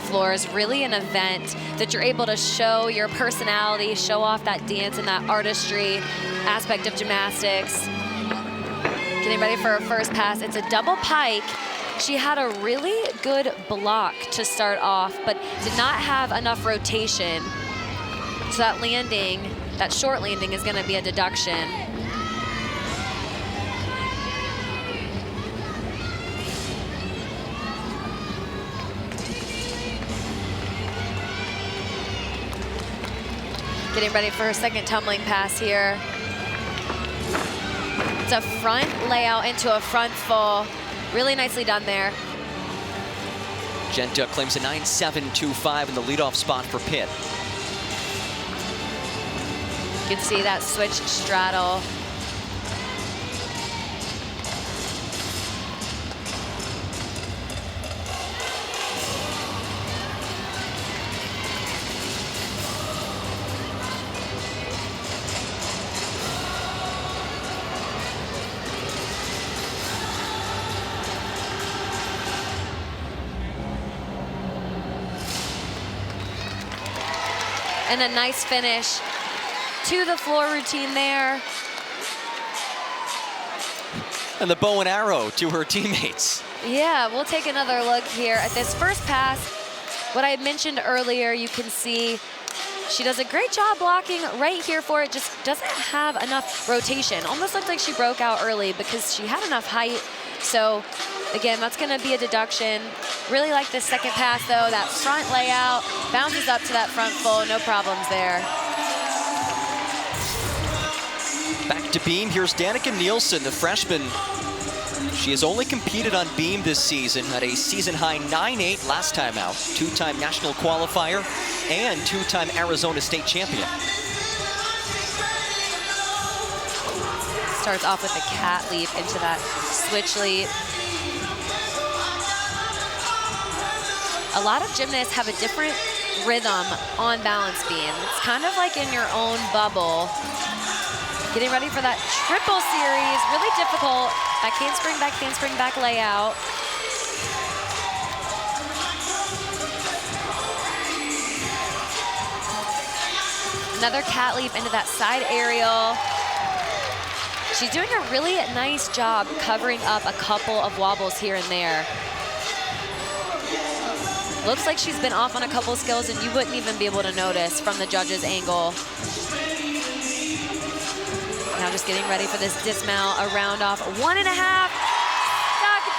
Floor is really an event that you're able to show your personality, show off that dance and that artistry aspect of gymnastics. Getting ready for her first pass. It's a double pike. She had a really good block to start off, but did not have enough rotation. So that landing, that short landing, is going to be a deduction. Getting ready for her second tumbling pass here. It's a front layout into a front full. Really nicely done there. Genta claims a 9.725 in the leadoff spot for Pitt. You can see that switch straddle. And a nice finish to the floor routine there. And the bow and arrow to her teammates. Yeah, we'll take another look here at this first pass. What I mentioned earlier, you can see she does a great job blocking right here for it, just doesn't have enough rotation. Almost looked like she broke out early because she had enough height. So again, that's gonna be a deduction. Really like this second pass though, that front layout, bounces up to that front full, no problems there. Back to beam, here's Danica Nielsen, the freshman. She has only competed on beam this season, at a season-high 9.8 last time out. Two-time national qualifier and two-time Arizona state champion. Starts off with a cat leap into that switch leap. A lot of gymnasts have a different rhythm on balance beam. It's kind of like in your own bubble. Getting ready for that triple series, really difficult. Back handspring, back layout. Another cat leap into that side aerial. She's doing a really nice job covering up a couple of wobbles here and there. Looks like she's been off on a couple of skills and you wouldn't even be able to notice from the judge's angle. Now just getting ready for this dismount, a round off, 1.5, stuck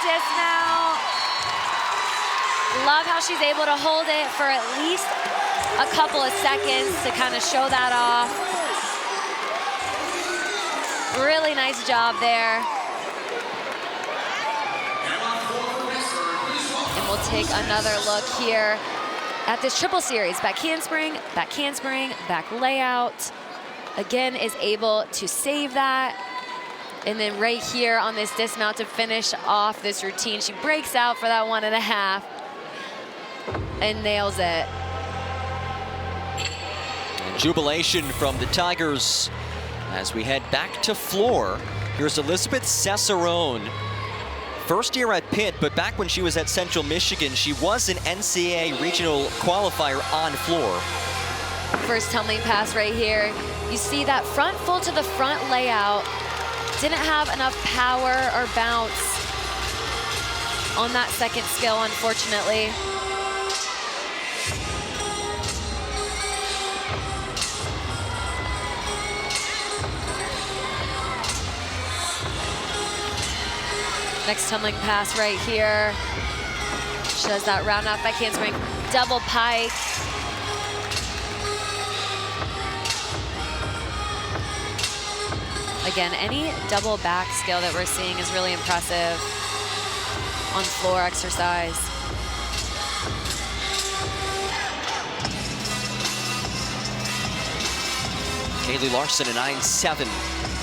dismount. Love how she's able to hold it for at least a couple of seconds to kind of show that off. Really nice job there. And we'll take another look here at this triple series. Back handspring, back layout. Again, is able to save that. And then right here on this dismount to finish off this routine, she breaks out for that 1.5 and nails it. And jubilation from the Tigers as we head back to floor. Here's Elizabeth Cesarone. First year at Pitt, but back when she was at Central Michigan, she was an NCAA regional qualifier on floor. First tumbling pass right here. You see that front full to the front layout. Didn't have enough power or bounce on that second skill, unfortunately. Next tumbling pass right here. She does that round off back handspring, double pike. Again, any double back skill that we're seeing is really impressive on floor exercise. Kaylee Larson, a 9.7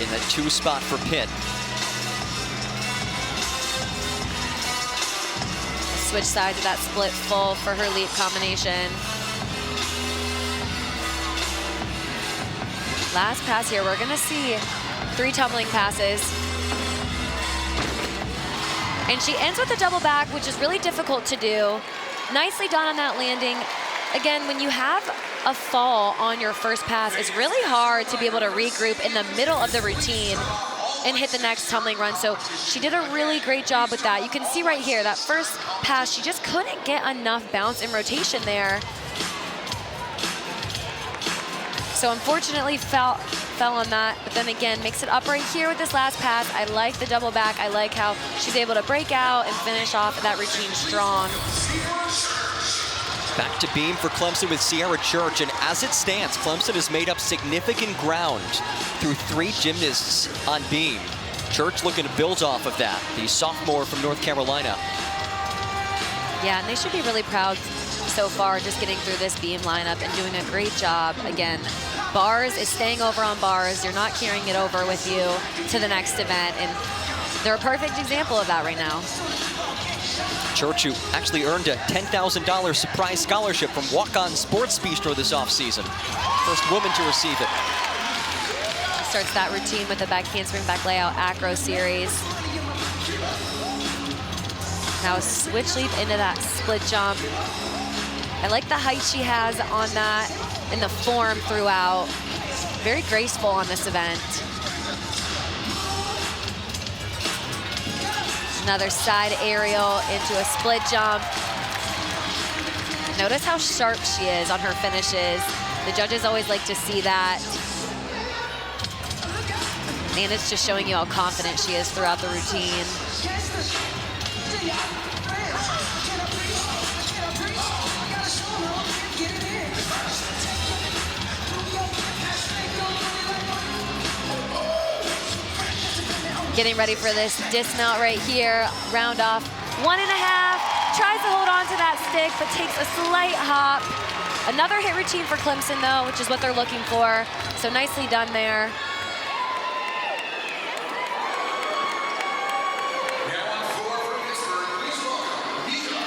in the 2 spot for Pitt. Switch sides of that split full for her leap combination. Last pass here, we're gonna see 3 tumbling passes. And she ends with a double back, which is really difficult to do. Nicely done on that landing. Again, when you have a fall on your first pass, it's really hard to be able to regroup in the middle of the routine and hit the next tumbling run. So she did a really great job with that. You can see right here, that first pass, she just couldn't get enough bounce and rotation there. So unfortunately fell on that, but then again, makes it up right here with this last pass. I like the double back. I like how she's able to break out and finish off that routine strong. Back to beam for Clemson with Sierra Church, and as it stands, Clemson has made up significant ground through 3 gymnasts on beam. Church looking to build off of that, the sophomore from North Carolina. Yeah, and they should be really proud so far just getting through this beam lineup and doing a great job. Again, bars is staying over on bars. You're not carrying it over with you to the next event, and they're a perfect example of that right now. Church, who actually earned a $10,000 surprise scholarship from Walk-On Sports Bistro this offseason. First woman to receive it. Starts that routine with the back handspring, back layout, acro series. Now a switch leap into that split jump. I like the height she has on that and the form throughout. Very graceful on this event. Another side aerial into a split jump. Notice how sharp she is on her finishes. The judges always like to see that. And it's just showing you how confident she is throughout the routine. Getting ready for this dismount right here. Round off 1.5. Tries to hold on to that stick, but takes a slight hop. Another hit routine for Clemson, though, which is what they're looking for. So nicely done there.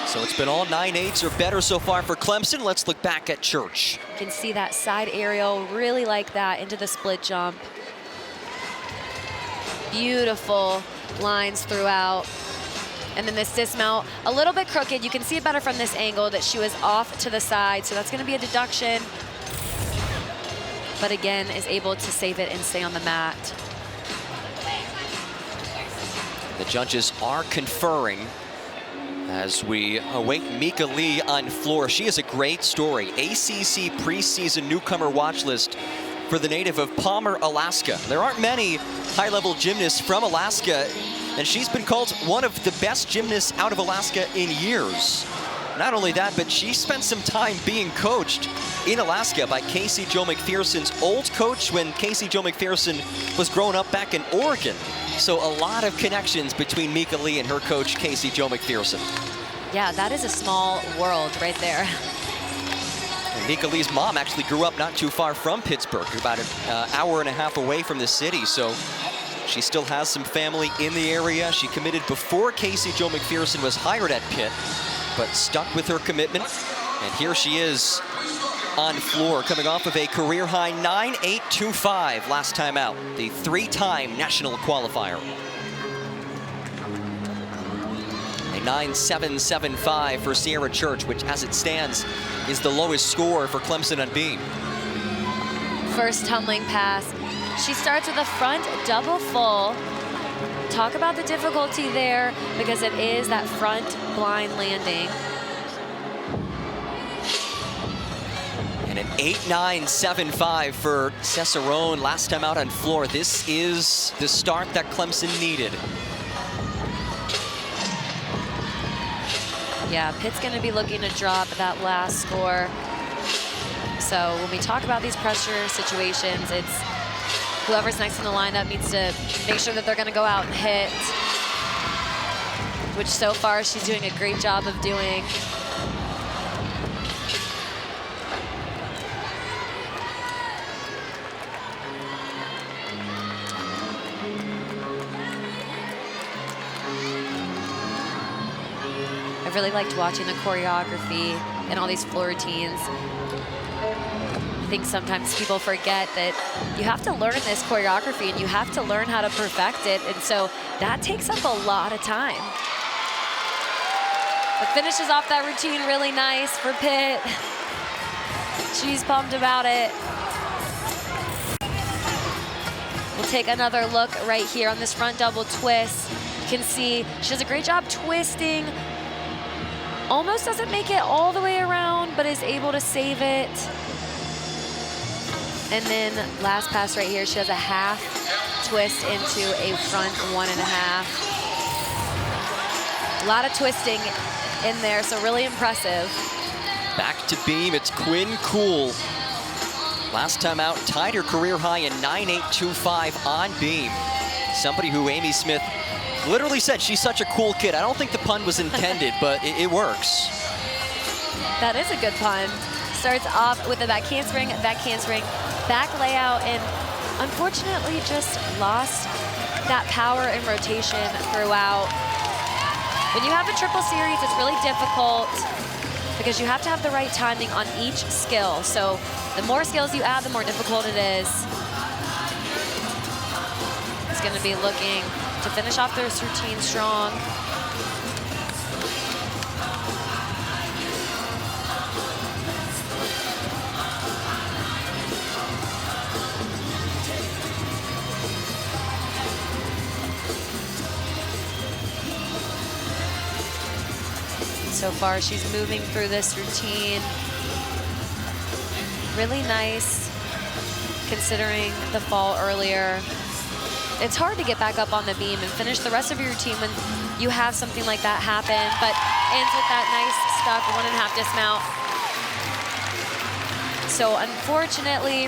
So it's been all 9.8s or better so far for Clemson. Let's look back at Church. You can see that side aerial, really like that, into the split jump. Beautiful lines throughout. And then this dismount, a little bit crooked. You can see it better from this angle that she was off to the side, so that's gonna be a deduction. But again, is able to save it and stay on the mat. The judges are conferring as we await Mika Lee on floor. She is a great story. ACC preseason newcomer watch list for the native of Palmer, Alaska. There aren't many high-level gymnasts from Alaska, and she's been called one of the best gymnasts out of Alaska in years. Not only that, but she spent some time being coached in Alaska by Casey Jo McPherson's old coach when Casey Jo McPherson was growing up back in Oregon. So a lot of connections between Mika Lee and her coach, Casey Jo McPherson. Yeah, that is a small world right there. And Mika Lee's mom actually grew up not too far from Pittsburgh, about an hour and a half away from the city. So she still has some family in the area. She committed before Casey Jo McPherson was hired at Pitt, but stuck with her commitment. And here she is on floor, coming off of a career-high 9.825 last time out, the three-time national qualifier. A 9.775 for Sierra Church, which as it stands is the lowest score for Clemson on beam. First tumbling pass. She starts with a front double full. Talk about the difficulty there because it is that front blind landing. And an 8.975 for Cicerone last time out on floor. This is the start that Clemson needed. Yeah, Pitt's gonna be looking to drop that last score. So when we talk about these pressure situations, it's whoever's next in the lineup needs to make sure that they're gonna go out and hit, which so far she's doing a great job of doing. I really liked watching the choreography and all these floor routines. I think sometimes people forget that you have to learn this choreography and you have to learn how to perfect it. And so that takes up a lot of time. But finishes off that routine really nice for Pitt. She's pumped about it. We'll take another look right here on this front double twist. You can see she does a great job twisting. Almost doesn't make it all the way around, but is able to save it. And then last pass right here, she has a half twist into a front 1.5. A lot of twisting in there, so really impressive. Back to beam, it's Quinn Cool. Last time out, tied her career high in 9.825 on beam. Somebody who Amy Smith literally said she's such a cool kid. I don't think the pun was intended, but it works. That is a good pun. Starts off with a back handspring, back layout, and unfortunately just lost that power and rotation throughout. When you have a triple series, it's really difficult because you have to have the right timing on each skill. So the more skills you add, the more difficult it is. It's going to be looking to finish off this routine strong. So far, she's moving through this routine. Really nice, considering the fall earlier. It's hard to get back up on the beam and finish the rest of your routine when you have something like that happen, but ends with that nice stuck 1.5 dismount. So unfortunately,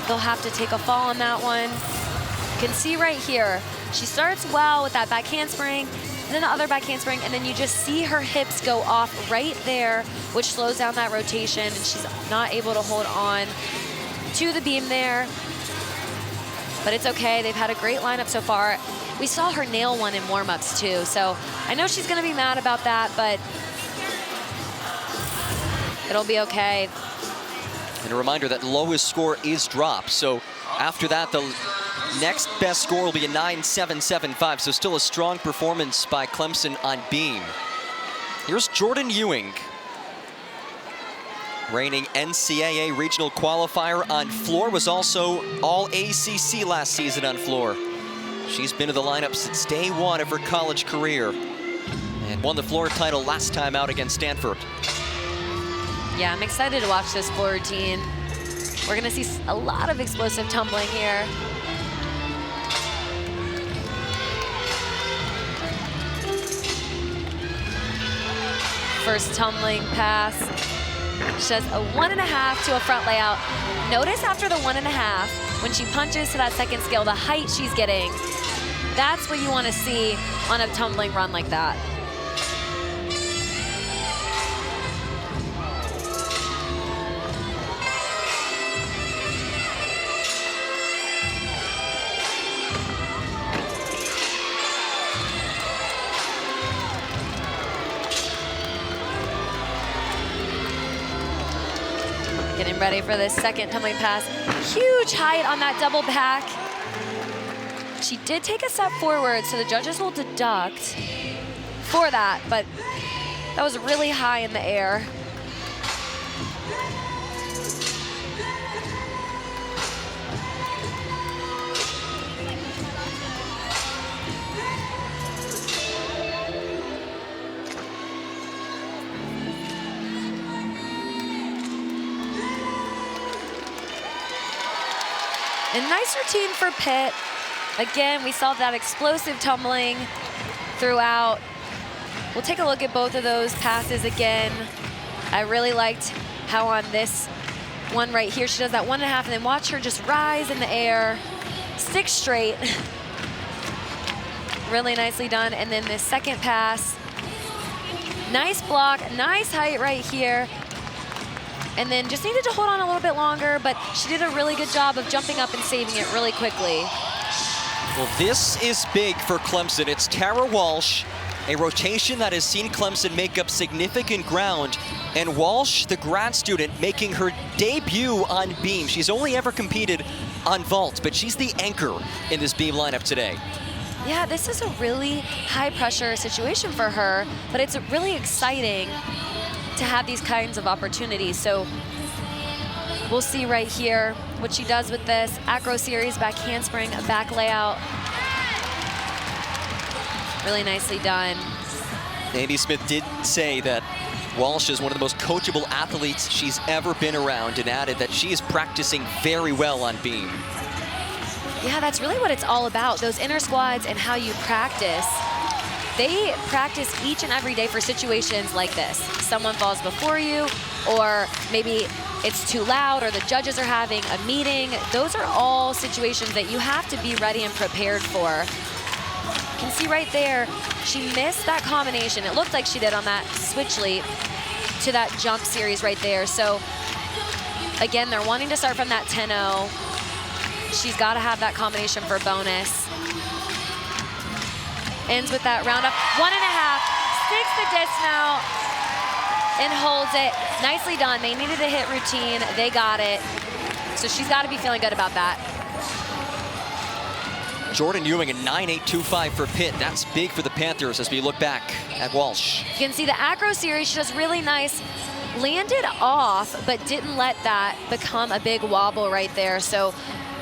they'll have to take a fall on that one. You can see right here, she starts well with that back handspring, and then the other back handspring, and then you just see her hips go off right there, which slows down that rotation, and she's not able to hold on to the beam there. But it's okay, they've had a great lineup so far. We saw her nail one in warm-ups too, so I know she's gonna be mad about that, but it'll be okay. And a reminder that lowest score is dropped, so after that, the next best score will be a 9.775, so still a strong performance by Clemson on beam. Here's Jordan Ewing, reigning NCAA regional qualifier on floor, was also all ACC last season on floor. She's been in the lineup since day one of her college career and won the floor title last time out against Stanford. Yeah, I'm excited to watch this floor routine. We're gonna see a lot of explosive tumbling here. First tumbling pass. She does a 1.5 to a front layout. Notice after the 1.5, when she punches to that second skill, the height she's getting. That's what you want to see on a tumbling run like that. Getting ready for this second tumbling pass. Huge height on that double back. She did take a step forward, so the judges will deduct for that, but that was really high in the air. A nice routine for Pitt. Again, we saw that explosive tumbling throughout. We'll take a look at both of those passes again. I really liked how on this one right here, she does that 1.5, and then watch her just rise in the air, stick straight. Really nicely done. And then this second pass, nice block, nice height right here. And then just needed to hold on a little bit longer, but she did a really good job of jumping up and saving it really quickly. Well, this is big for Clemson. It's Tara Walsh, a rotation that has seen Clemson make up significant ground. And Walsh, the grad student, making her debut on beam. She's only ever competed on vault, but she's the anchor in this beam lineup today. Yeah, this is a really high pressure situation for her, but it's really exciting to have these kinds of opportunities. So we'll see right here what she does with this acro series, back handspring, a back layout. Really nicely done. Amy Smith did say that Walsh is one of the most coachable athletes she's ever been around, and added that she is practicing very well on beam. Yeah, that's really what it's all about, those inner squads and how you practice. They practice each and every day for situations like this. Someone falls before you, or maybe it's too loud or the judges are having a meeting. Those are all situations that you have to be ready and prepared for. You can see right there, she missed that combination. It looked like she did on that switch leap to that jump series right there. So again, they're wanting to start from that 10-0. She's got to have that combination for bonus. Ends with that round up, 1.5, sticks the dismount and holds it. Nicely done. They needed a hit routine. They got it. So she's got to be feeling good about that. Jordan Ewing, a 9.825 for Pitt. That's big for the Panthers as we look back at Walsh. You can see the acro series, she does really nice. Landed off, but didn't let that become a big wobble right there. So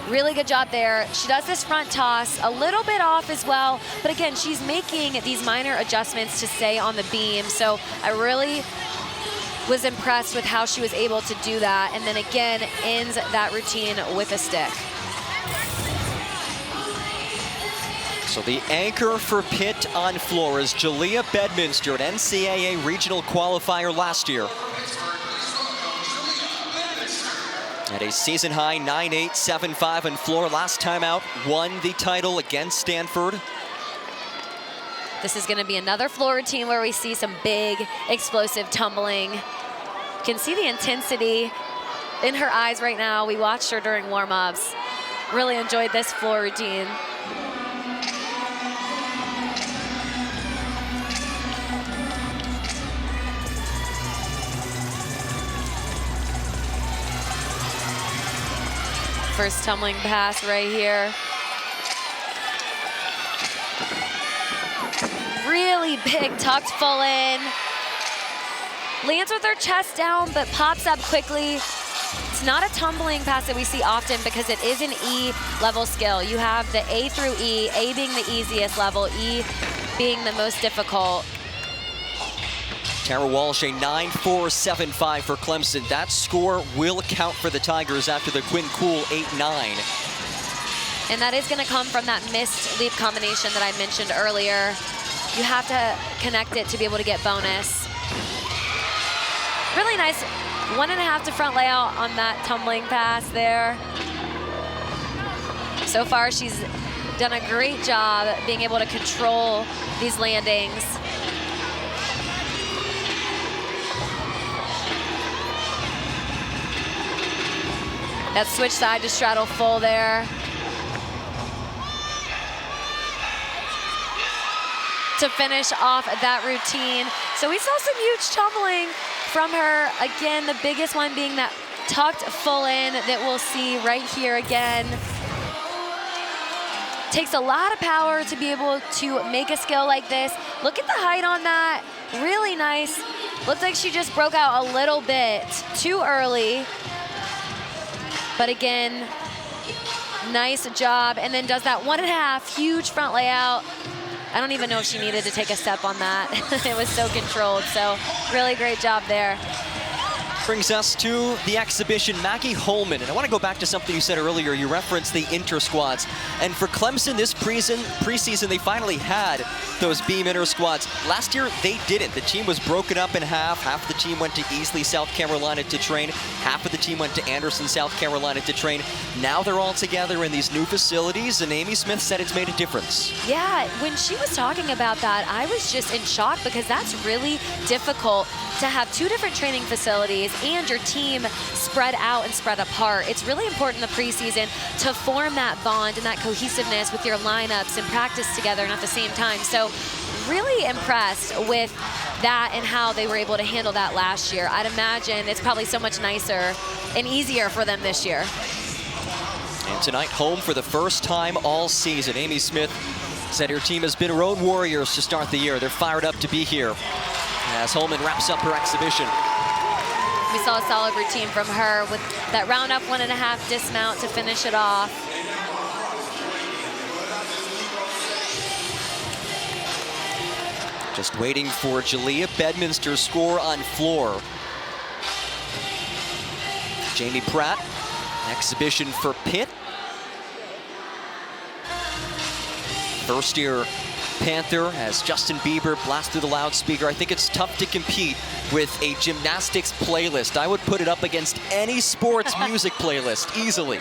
really good job there. She does this front toss, a little bit off as well. But again, she's making these minor adjustments to stay on the beam. So I really was impressed with how she was able to do that. And then again, ends that routine with a stick. So the anchor for Pitt on floor is Jalea Bedminster, an NCAA regional qualifier last year. At a season high 9.875 on floor. Last time out, won the title against Stanford. This is going to be another floor routine where we see some big, explosive tumbling. You can see the intensity in her eyes right now. We watched her during warm-ups. Really enjoyed this floor routine. First tumbling pass right here. Really big, tucked full in. Lands with her chest down, but pops up quickly. It's not a tumbling pass that we see often because it is an E level skill. You have the A through E, A being the easiest level, E being the most difficult. Tara Walsh, a 9.475 for Clemson. That score will count for the Tigers after the Quinn Cool 8-9. And that is going to come from that missed leap combination that I mentioned earlier. You have to connect it to be able to get bonus. Really nice 1.5 to front layout on that tumbling pass there. So far, she's done a great job being able to control these landings. That switch side to straddle full there. To finish off that routine. So we saw some huge tumbling from her. Again, the biggest one being that tucked full in that we'll see right here again. Takes a lot of power to be able to make a skill like this. Look at the height on that. Really nice. Looks like she just broke out a little bit too early. But again, nice job. And then does that 1.5 huge front layout. I don't even know if she needed to take a step on that. It was so controlled. So really great job there. Brings us to the exhibition, Maggie Holman. And I want to go back to something you said earlier. You referenced the inter-squads. And for Clemson this preseason, they finally had those beam inter-squads. Last year, they didn't. The team was broken up in half. Half the team went to Easley, South Carolina to train. Half of the team went to Anderson, South Carolina to train. Now they're all together in these new facilities, and Amy Smith said it's made a difference. Yeah, when she was talking about that, I was just in shock because that's really difficult to have two different training facilities and your team spread out and spread apart. It's really important in the preseason to form that bond and that cohesiveness with your lineups and practice together and at the same time. So really impressed with that and how they were able to handle that last year. I'd imagine it's probably so much nicer and easier for them this year. And tonight, home for the first time all season. Amy Smith said her team has been road warriors to start the year. They're fired up to be here as Holman wraps up her exhibition. We saw a solid routine from her with that round up 1.5 dismount to finish it off. Just waiting for Jalea Bedminster's score on floor. Jamie Pratt, exhibition for Pitt. First year Panther, as Justin Bieber blasts through the loudspeaker. I think it's tough to compete with a gymnastics playlist. I would put it up against any sports music playlist easily.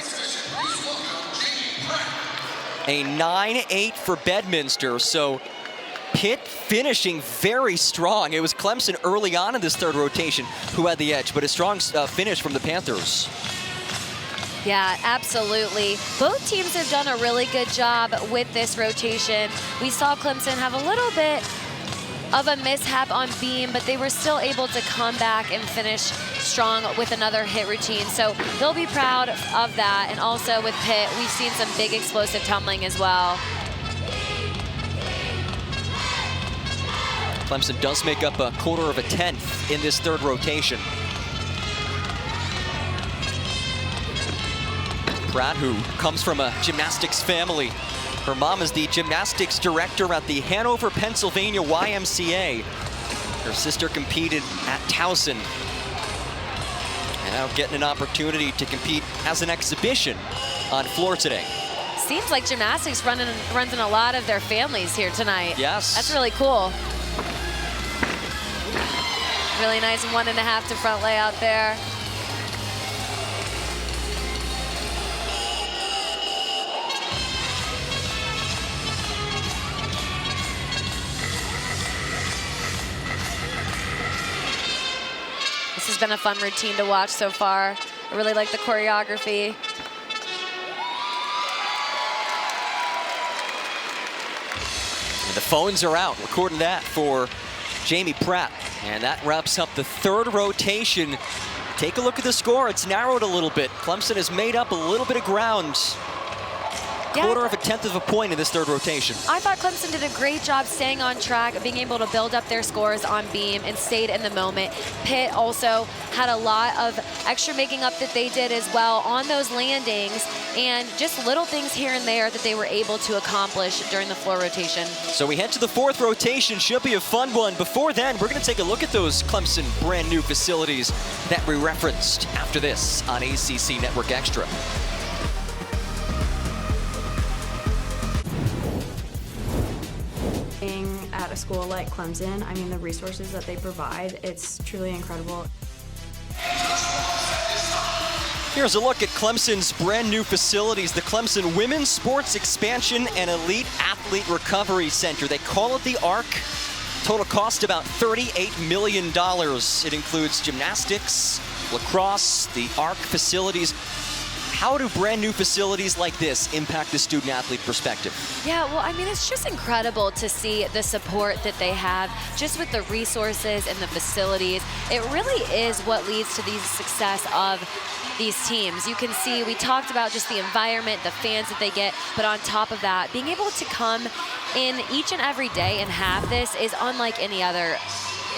A 9-8 for Bedminster, so Pitt finishing very strong. It was Clemson early on in this third rotation who had the edge, but a strong finish from the Panthers. Yeah, absolutely. Both teams have done a really good job with this rotation. We saw Clemson have a little bit of a mishap on beam, but they were still able to come back and finish strong with another hit routine. So they'll be proud of that. And also with Pitt, we've seen some big explosive tumbling as well. Clemson does make up a quarter of a tenth in this third rotation. Pratt, who comes from a gymnastics family. Her mom is the gymnastics director at the Hanover, Pennsylvania YMCA. Her sister competed at Towson. And now getting an opportunity to compete as an exhibition on floor today. Seems like gymnastics runs in a lot of their families here tonight. Yes. That's really cool. Really nice 1.5 to front layout there. This has been a fun routine to watch so far. I really like the choreography. And the phones are out, recording that for Jamie Pratt. And that wraps up the third rotation. Take a look at the score. It's narrowed a little bit. Clemson has made up a little bit of ground. Quarter of a tenth of a point in this third rotation. I thought Clemson did a great job staying on track, being able to build up their scores on beam and stayed in the moment. Pitt also had a lot of extra making up that they did as well on those landings and just little things here and there that they were able to accomplish during the floor rotation. So we head to the fourth rotation. Should be a fun one. Before then, we're going to take a look at those Clemson brand new facilities that we referenced after this on ACC Network Extra. At a school like Clemson, I mean, the resources that they provide, it's truly incredible. Here's a look at Clemson's brand new facilities, the Clemson Women's Sports Expansion and Elite Athlete Recovery Center. They call it the ARC. Total cost about $38 million. It includes gymnastics, lacrosse, the ARC facilities. How do brand new facilities like this impact the student-athlete perspective? Yeah, well, I mean, it's just incredible to see the support that they have just with the resources and the facilities. It really is what leads to the success of these teams. You can see, we talked about just the environment, the fans that they get, but on top of that, being able to come in each and every day and have this is unlike any other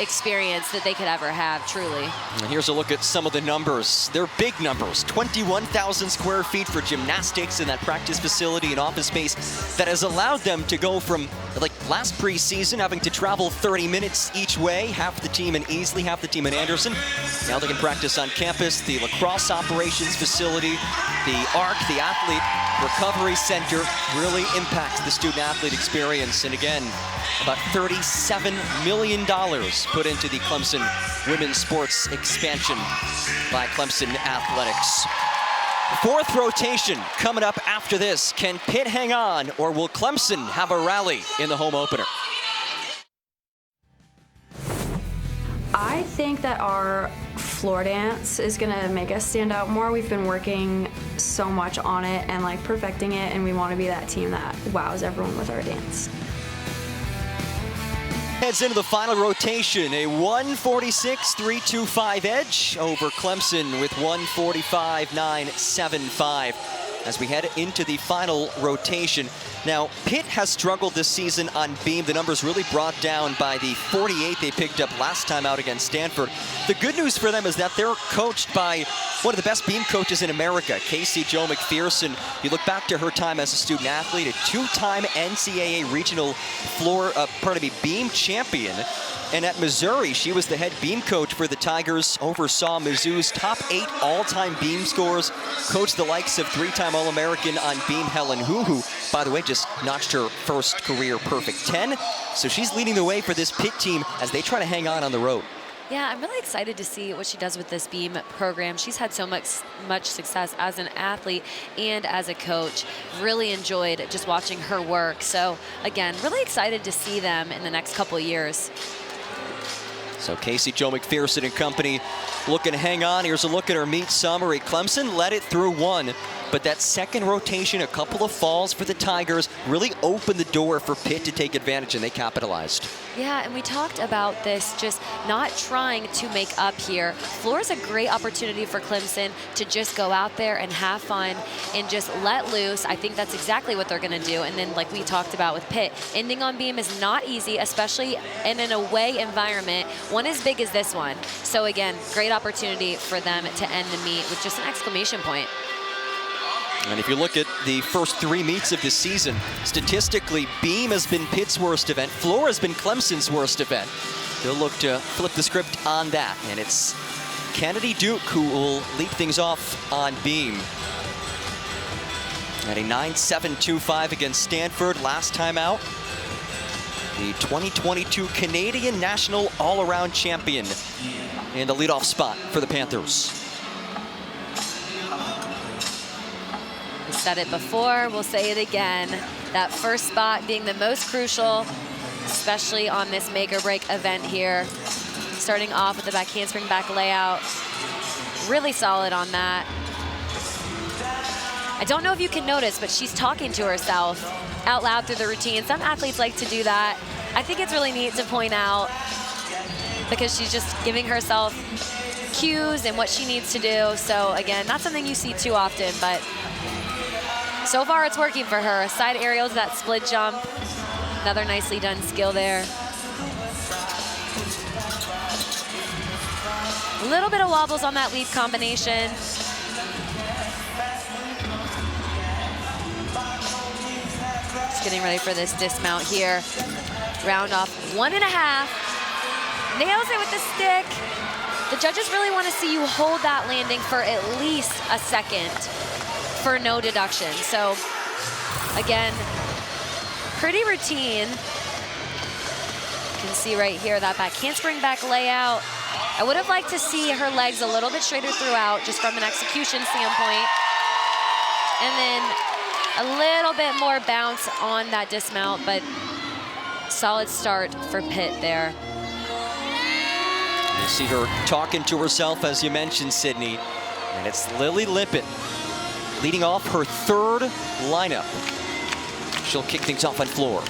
experience that they could ever have, truly. And here's a look at some of the numbers. They're big numbers. 21,000 square feet for gymnastics in that practice facility and office space that has allowed them to go from, like last preseason, having to travel 30 minutes each way, half the team in Easley, half the team in Anderson. Now they can practice on campus. The lacrosse operations facility, the ARC, the Athlete Recovery Center, really impacts the student-athlete experience. And again, about $37 million put into the Clemson Women's Sports Expansion by Clemson Athletics. Fourth rotation coming up after this. Can Pitt hang on, or will Clemson have a rally in the home opener? I think that our floor dance is gonna make us stand out more. We've been working so much on it and like perfecting it, and we want to be that team that wows everyone with our dance. Heads into the final rotation, a 146.325 edge over Clemson with 145.975 as we head into the final rotation. Now, Pitt has struggled this season on beam. The numbers really brought down by the 48 they picked up last time out against Stanford. The good news for them is that they're coached by one of the best beam coaches in America, Casey Jo McPherson. You look back to her time as a student athlete, a two-time NCAA regional beam champion. And at Missouri, she was the head beam coach for the Tigers, oversaw Mizzou's top 8 all-time beam scores, coached the likes of 3-time All-American on beam Helen Hu, who, by the way, just notched her first career perfect 10. So she's leading the way for this Pitt team as they try to hang on the road. Yeah, I'm really excited to see what she does with this beam program. She's had so much success as an athlete and as a coach. Really enjoyed just watching her work. So again, really excited to see them in the next couple of years. So Casey Jo McPherson and company looking to hang on. Here's a look at her meet summary. Clemson led it through 1, but that second rotation, a couple of falls for the Tigers, really opened the door for Pitt to take advantage, and they capitalized. Yeah, and we talked about this, just not trying to make up here. Floor is a great opportunity for Clemson to just go out there and have fun and just let loose. I think that's exactly what they're going to do. And then, like we talked about with Pitt, ending on beam is not easy, especially in an away environment, one as big as this one. So again, great opportunity for them to end the meet with just an exclamation point. And if you look at the first 3 meets of the season, statistically, beam has been Pitt's worst event. Floor has been Clemson's worst event. They'll look to flip the script on that. And it's Kennedy Duke who will lead things off on beam. At a 9.725 against Stanford last time out. The 2022 Canadian National All-Around Champion in the leadoff spot for the Panthers. We said it before, we'll say it again. That first spot being the most crucial, especially on this make or break event here. Starting off with the back handspring back layout. Really solid on that. I don't know if you can notice, but she's talking to herself out loud through the routine. Some athletes like to do that. I think it's really neat to point out because she's just giving herself cues and what she needs to do. So again, not something you see too often, but so far it's working for her. Side aerials, that split jump. Another nicely done skill there. A little bit of wobbles on that lead combination. Just getting ready for this dismount here. Round off 1.5. Nails it with the stick. The judges really want to see you hold that landing for at least a second for no deduction. So again, pretty routine. You can see right here that back handspring back layout. I would have liked to see her legs a little bit straighter throughout, just from an execution standpoint. And then a little bit more bounce on that dismount, but solid start for Pitt there. You see her talking to herself, as you mentioned, Sydney. And it's Lily Lippett leading off her 3rd lineup. She'll kick things off on floor.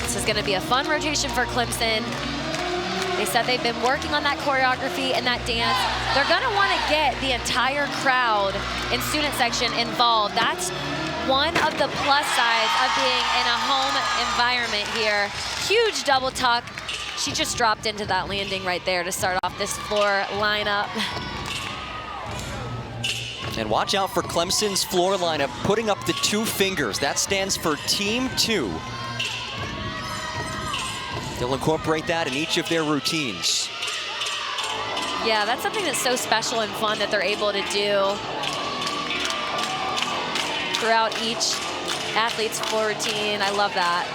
This is going to be a fun rotation for Clemson. They said they've been working on that choreography and that dance. They're going to want to get the entire crowd in student section involved. That's one of the plus sides of being in a home environment here. Huge double tuck. She just dropped into that landing right there to start off this floor lineup. And watch out for Clemson's floor lineup putting up the 2 fingers. That stands for Team 2. They'll incorporate that in each of their routines. Yeah, that's something that's so special and fun that they're able to do throughout each athlete's floor routine. I love that.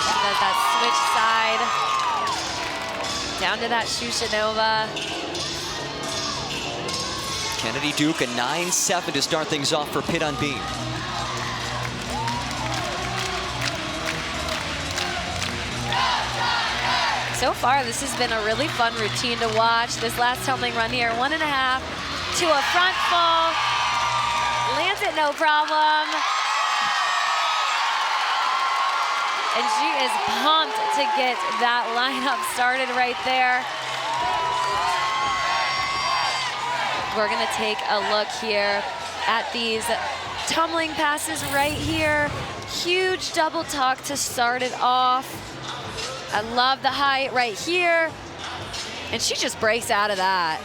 She does that switch side down to that Shushanova. Kennedy Duke, a 9.7 to start things off for Pitt on beam. So far, this has been a really fun routine to watch. This last tumbling run here, 1.5 to a front full. Lands it, no problem. And she is pumped to get that lineup started right there. We're gonna take a look here at these tumbling passes right here. Huge double tuck to start it off. I love the height right here. And she just breaks out of that.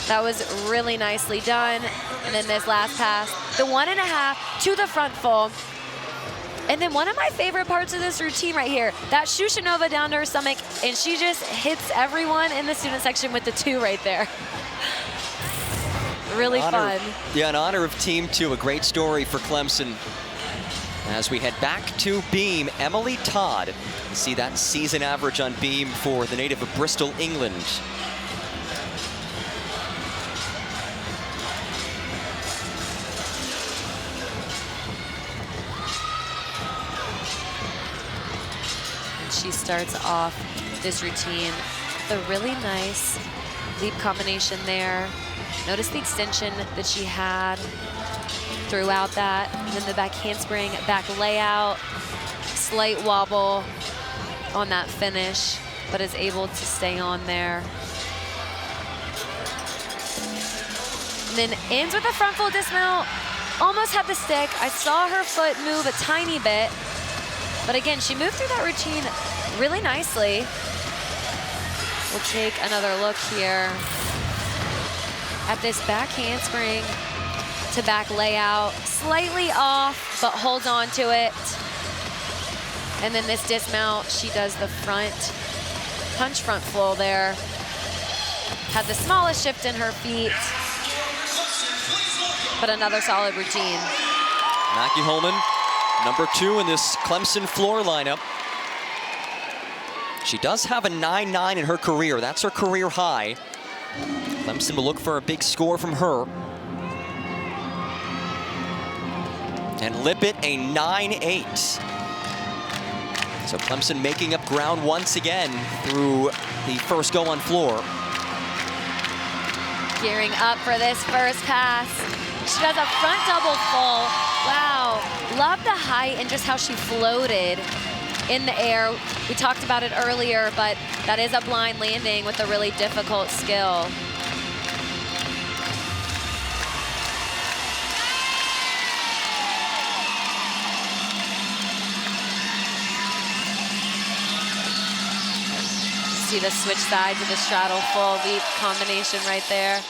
That was really nicely done. And then this last pass, the 1.5 to the front full. And then one of my favorite parts of this routine right here, that Shushanova down to her stomach, and she just hits everyone in the student section with the 2 right there. Really fun. Yeah, in honor of Team 2, a great story for Clemson. As we head back to beam, Emily Todd. You see that season average on beam for the native of Bristol, England. She starts off this routine with a really nice leap combination there. Notice the extension that she had throughout that. And then the back handspring, back layout, slight wobble on that finish, but is able to stay on there. And then ends with a front full dismount. Almost had the stick. I saw her foot move a tiny bit. But again, she moved through that routine really nicely. We'll take another look here at this back handspring to back layout. Slightly off, but holds on to it. And then this dismount, she does the front punch front full there. Had the smallest shift in her feet, but another solid routine. Mackie Holman, number 2 in this Clemson floor lineup. She does have a 9.9 in her career. That's her career high. Clemson will look for a big score from her. And Lippitt, a 9.8. So Clemson making up ground once again through the first go on floor. Gearing up for this first pass. She does a front double full. Wow, love the height and just how she floated in the air. We talked about it earlier, but that is a blind landing with a really difficult skill. See the switch side to the straddle full leap combination right there.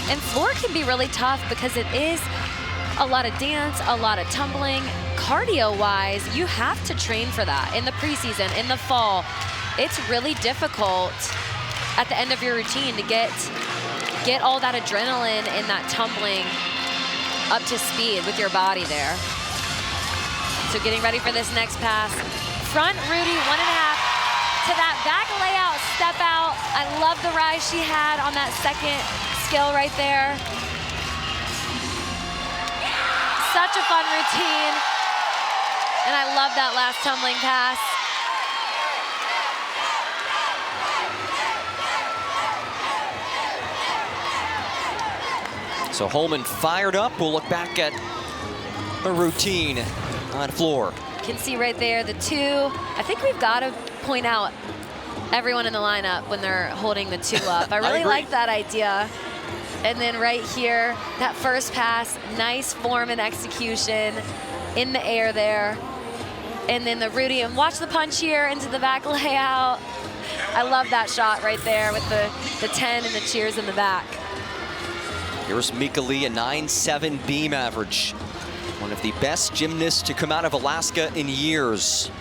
And floor can be really tough because it is a lot of dance, a lot of tumbling. Cardio-wise, you have to train for that in the preseason, in the fall. It's really difficult at the end of your routine to get all that adrenaline and that tumbling up to speed with your body there. So getting ready for this next pass. Front Rudy, 1.5 to that back layout, step out. I love the rise she had on that second skill right there. Such a fun routine. And I love that last tumbling pass. So Holman fired up. We'll look back at her routine on floor. You can see right there the 2. I think we've got to point out everyone in the lineup when they're holding the 2 up. I really like that idea. And then right here, that first pass, nice form and execution in the air there. And then the Rudy, and watch the punch here into the back layout. I love that shot right there with the 10 and the cheers in the back. Here's Mika Lee, a 9.7 beam average. One of the best gymnasts to come out of Alaska in years.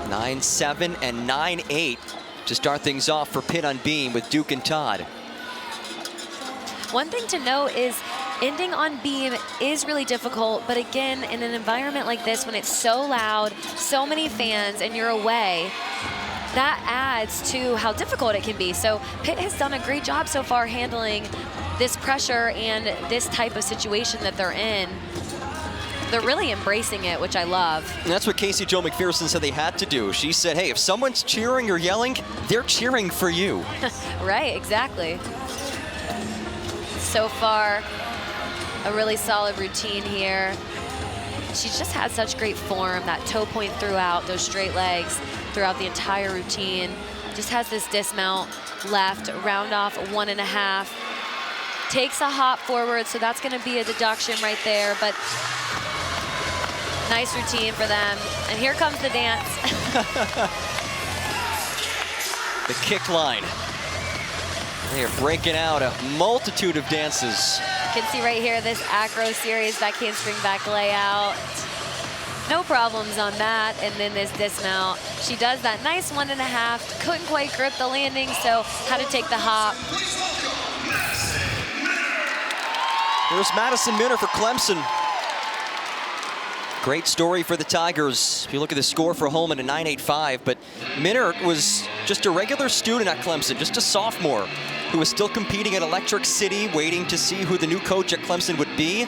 9.7 and 9.8 to start things off for Pitt on beam with Duke and Todd. One thing to note is ending on beam is really difficult, but again, in an environment like this, when it's so loud, so many fans, and you're away, that adds to how difficult it can be. So Pitt has done a great job so far handling this pressure and this type of situation that they're in. They're really embracing it, which I love. And that's what Casey Jo McPherson said they had to do. She said, hey, if someone's cheering or yelling, they're cheering for you. Right, exactly. So far, a really solid routine here. She's just had such great form, that toe point throughout, those straight legs throughout the entire routine. Just has this dismount left, round off 1.5. takes a hop forward, so that's gonna be a deduction right there, but nice routine for them. And here comes the dance. The kick line. They are breaking out a multitude of dances. You can see right here this acro series, back handspring back layout. No problems on that, and then this dismount. She does that nice 1.5, couldn't quite grip the landing, so had to take the hop. Here's Madison Minner for Clemson. Great story for the Tigers. If you look at the score for Holman, a 9.85, but Minner was just a regular student at Clemson, just a sophomore, who was still competing at Electric City, waiting to see who the new coach at Clemson would be.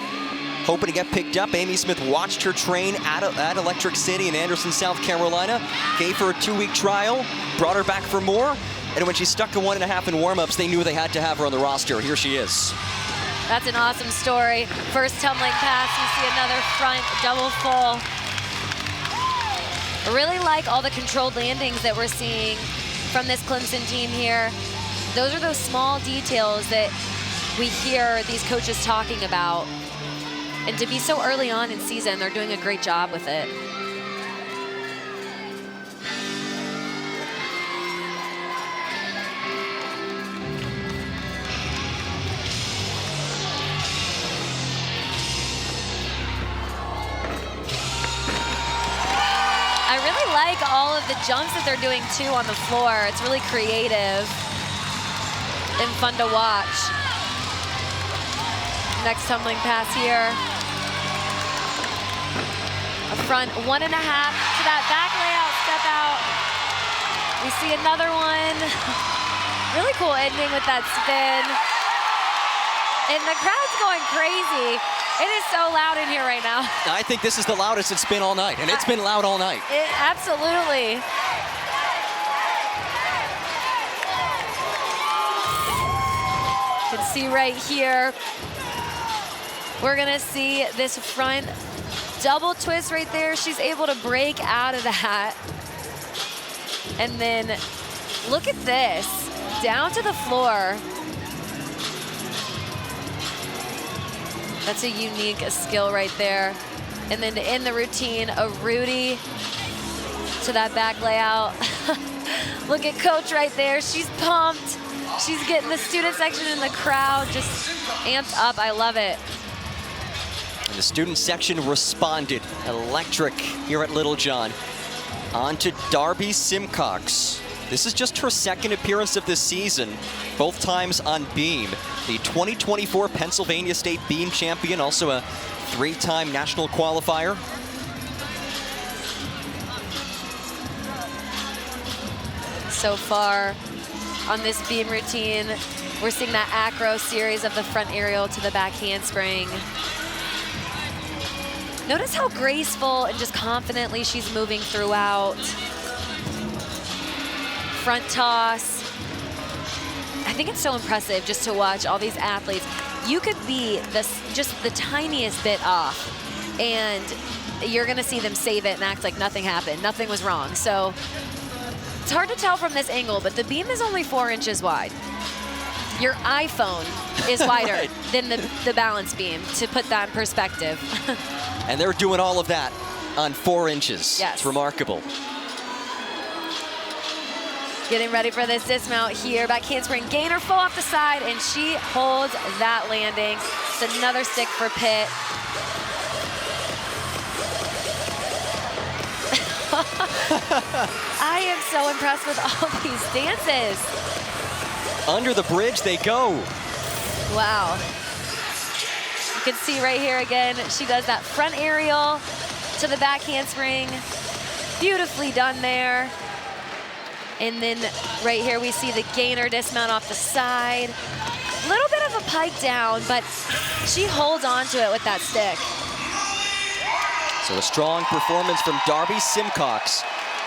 Hoping to get picked up. Amy Smith watched her train at Electric City in Anderson, South Carolina, gave her a 2-week trial, brought her back for more, and when she stuck to 1.5 in warmups, they knew they had to have her on the roster. Here she is. That's an awesome story. First tumbling pass, you see another front double full. I really like all the controlled landings that we're seeing from this Clemson team here. Those are those small details that we hear these coaches talking about. And to be so early on in season, they're doing a great job with it. I really like all of the jumps that they're doing too on the floor. It's really creative and fun to watch. Next tumbling pass here. A front 1.5 to that back layout, step out. We see another one. Really cool ending with that spin. And the crowd's going crazy. It is so loud in here right now. I think this is the loudest it's been all night, and it's been loud all night. Absolutely. You can see right here, we're gonna see this front double twist right there. She's able to break out of that. And then look at this, down to the floor. That's a unique skill right there. And then to end the routine, a Rudy to that back layout. Look at Coach right there, she's pumped. She's getting the student section in the crowd just amped up, I love it. And the student section responded. Electric here at Littlejohn. On to Darby Simcox. This is just her second appearance of this season, both times on beam. The 2024 Pennsylvania State beam champion, also a 3-time national qualifier. So far on this beam routine, we're seeing that acro series of the front aerial to the back handspring. Notice how graceful and just confidently she's moving throughout. Front toss. I think it's so impressive just to watch all these athletes. You could be just the tiniest bit off, and you're gonna see them save it and act like nothing happened, nothing was wrong. So it's hard to tell from this angle, but the beam is only 4 inches wide. Your iPhone is wider right. than the balance beam, to put that in perspective. And they're doing all of that on 4 inches. Yes. It's remarkable. Getting ready for this dismount here. Back handspring gainer full off the side, and she holds that landing. It's another stick for Pitt. I am so impressed with all these dances. Under the bridge they go. Wow. You can see right here again, she does that front aerial to the back handspring. Beautifully done there. And then right here we see the gainer dismount off the side. A little bit of a pike down, but she holds on to it with that stick. So a strong performance from Darby Simcox.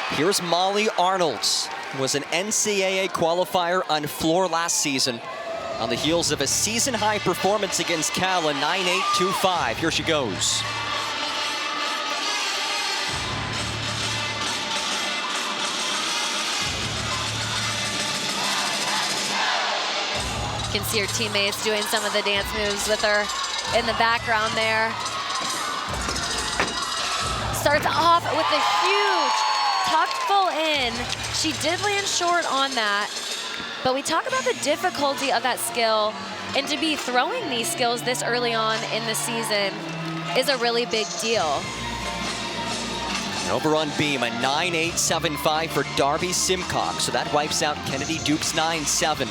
Here's Molly Arnold, who was an NCAA qualifier on floor last season on the heels of a season-high performance against Cal, a 9.825. Here she goes. You can see her teammates doing some of the dance moves with her in the background there. Starts off with a huge tucked full in. She did land short on that, but we talk about the difficulty of that skill, and to be throwing these skills this early on in the season is a really big deal. Over on beam, a 9.875 for Darby Simcox, so that wipes out Kennedy Duke's 9.7.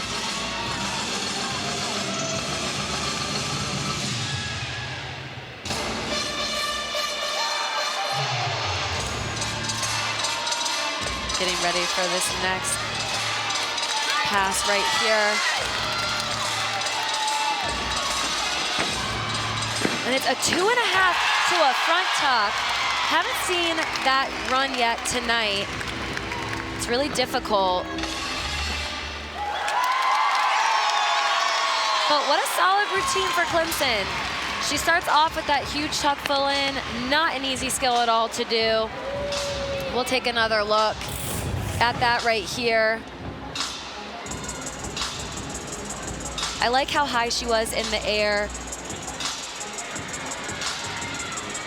Getting ready for this next pass right here. And it's a 2.5 to a front tuck. Haven't seen that run yet tonight. It's really difficult. But what a solid routine for Clemson. She starts off with that huge tuck full in. Not an easy skill at all to do. We'll take another look at that right here. I like how high she was in the air.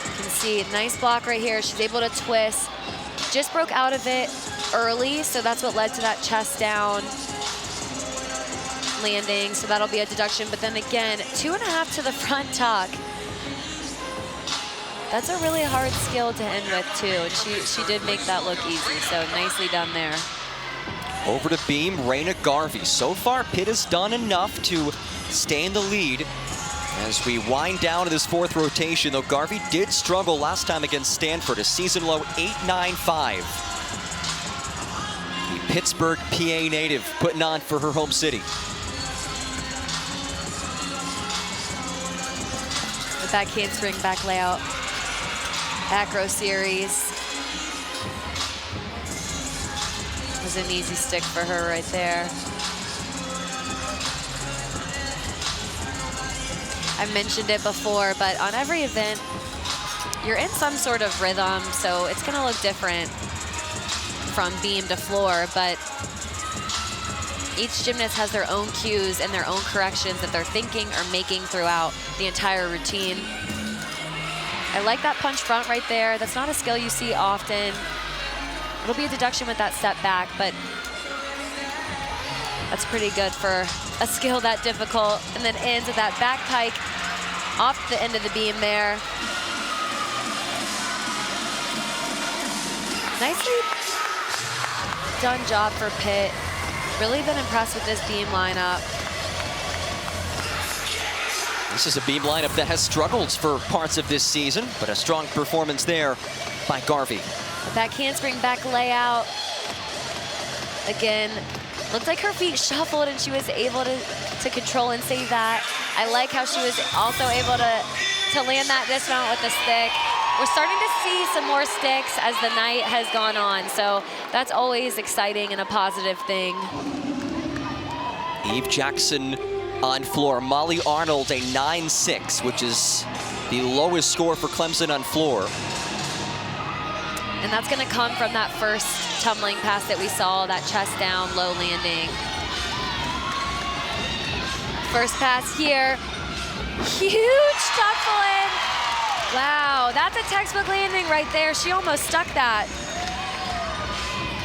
You can see, nice block right here. She's able to twist. Just broke out of it early, so that's what led to that chest down landing. So that'll be a deduction, but then again, 2.5 to the front tuck. That's a really hard skill to end with too, and she did make that look easy, so nicely done there. Over to beam, Raina Garvey. So far, Pitt has done enough to stay in the lead as we wind down to this fourth rotation, though Garvey did struggle last time against Stanford, a season-low 8.95. The Pittsburgh, PA native putting on for her home city. The back handspring, back layout. Acro series. Was an easy stick for her right there. I mentioned it before, but on every event, you're in some sort of rhythm, so it's gonna look different from beam to floor, but each gymnast has their own cues and their own corrections that they're thinking or making throughout the entire routine. I like that punch front right there. That's not a skill you see often. It'll be a deduction with that step back, but that's pretty good for a skill that difficult. And then ends with that back pike off the end of the beam there. Nicely done job for Pitt. Really been impressed with this beam lineup. This is a beam lineup that has struggled for parts of this season, but a strong performance there by Garvey. Back handspring, back layout. Again, looked like her feet shuffled and she was able to control and save that. I like how she was also able to land that dismount with the stick. We're starting to see some more sticks as the night has gone on, so that's always exciting and a positive thing. Eve Jackson on floor. Molly Arnold, a 9.6, which is the lowest score for Clemson on floor. And that's gonna come from that first tumbling pass that we saw, that chest down, low landing. First pass here, huge tuck full in. Wow, that's a textbook landing right there. She almost stuck that.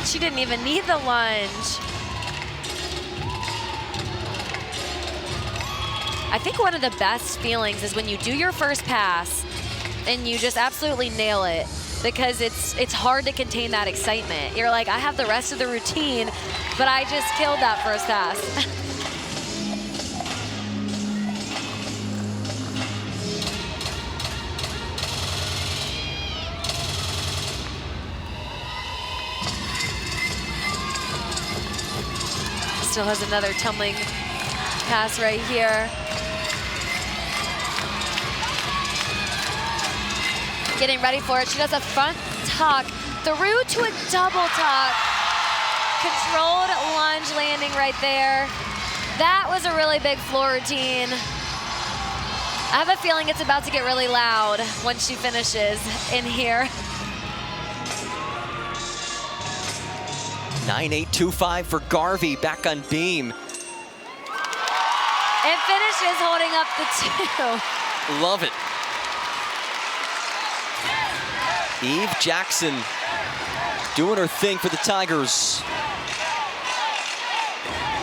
She didn't even need the lunge. I think one of the best feelings is when you do your first pass and you just absolutely nail it, because it's hard to contain that excitement. You're like, I have the rest of the routine, but I just killed that first pass. Still has another tumbling pass right here. Getting ready for it. She does a front tuck through to a double tuck. Controlled lunge landing right there. That was a really big floor routine. I have a feeling it's about to get really loud when she finishes in here. 9.825 for Garvey back on beam. And finishes holding up the 2. Love it. Eve Jackson doing her thing for the Tigers.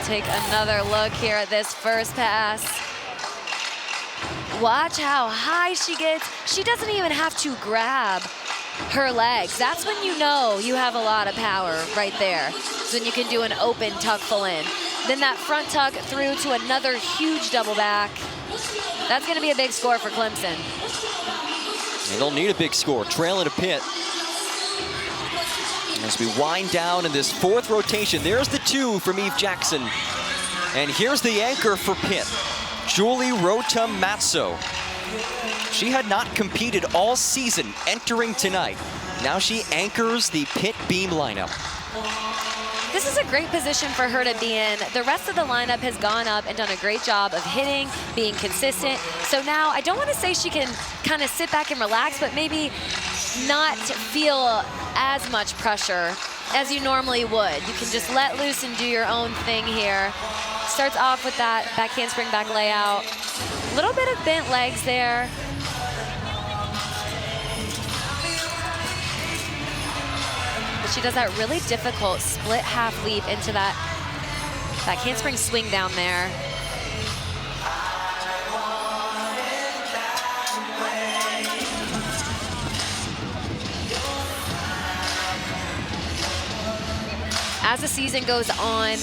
Take another look here at this first pass. Watch how high she gets. She doesn't even have to grab her legs. That's when you know you have a lot of power right there. It's when you can do an open tuck full in. Then that front tuck through to another huge double back. That's gonna be a big score for Clemson. They don't need a big score, trailing a Pitt. As we wind down in this 4th rotation, there's the 2 from Eve Jackson. And here's the anchor for Pitt, Julie Rota-Matzo. She had not competed all season entering tonight. Now she anchors the Pitt beam lineup. This is a great position for her to be in. The rest of the lineup has gone up and done a great job of hitting, being consistent. So now I don't want to say she can kind of sit back and relax, but maybe not feel as much pressure as you normally would. You can just let loose and do your own thing here. Starts off with that back handspring, back layout. A little bit of bent legs there. But she does that really difficult split half leap into that handspring swing down there. As the season goes on,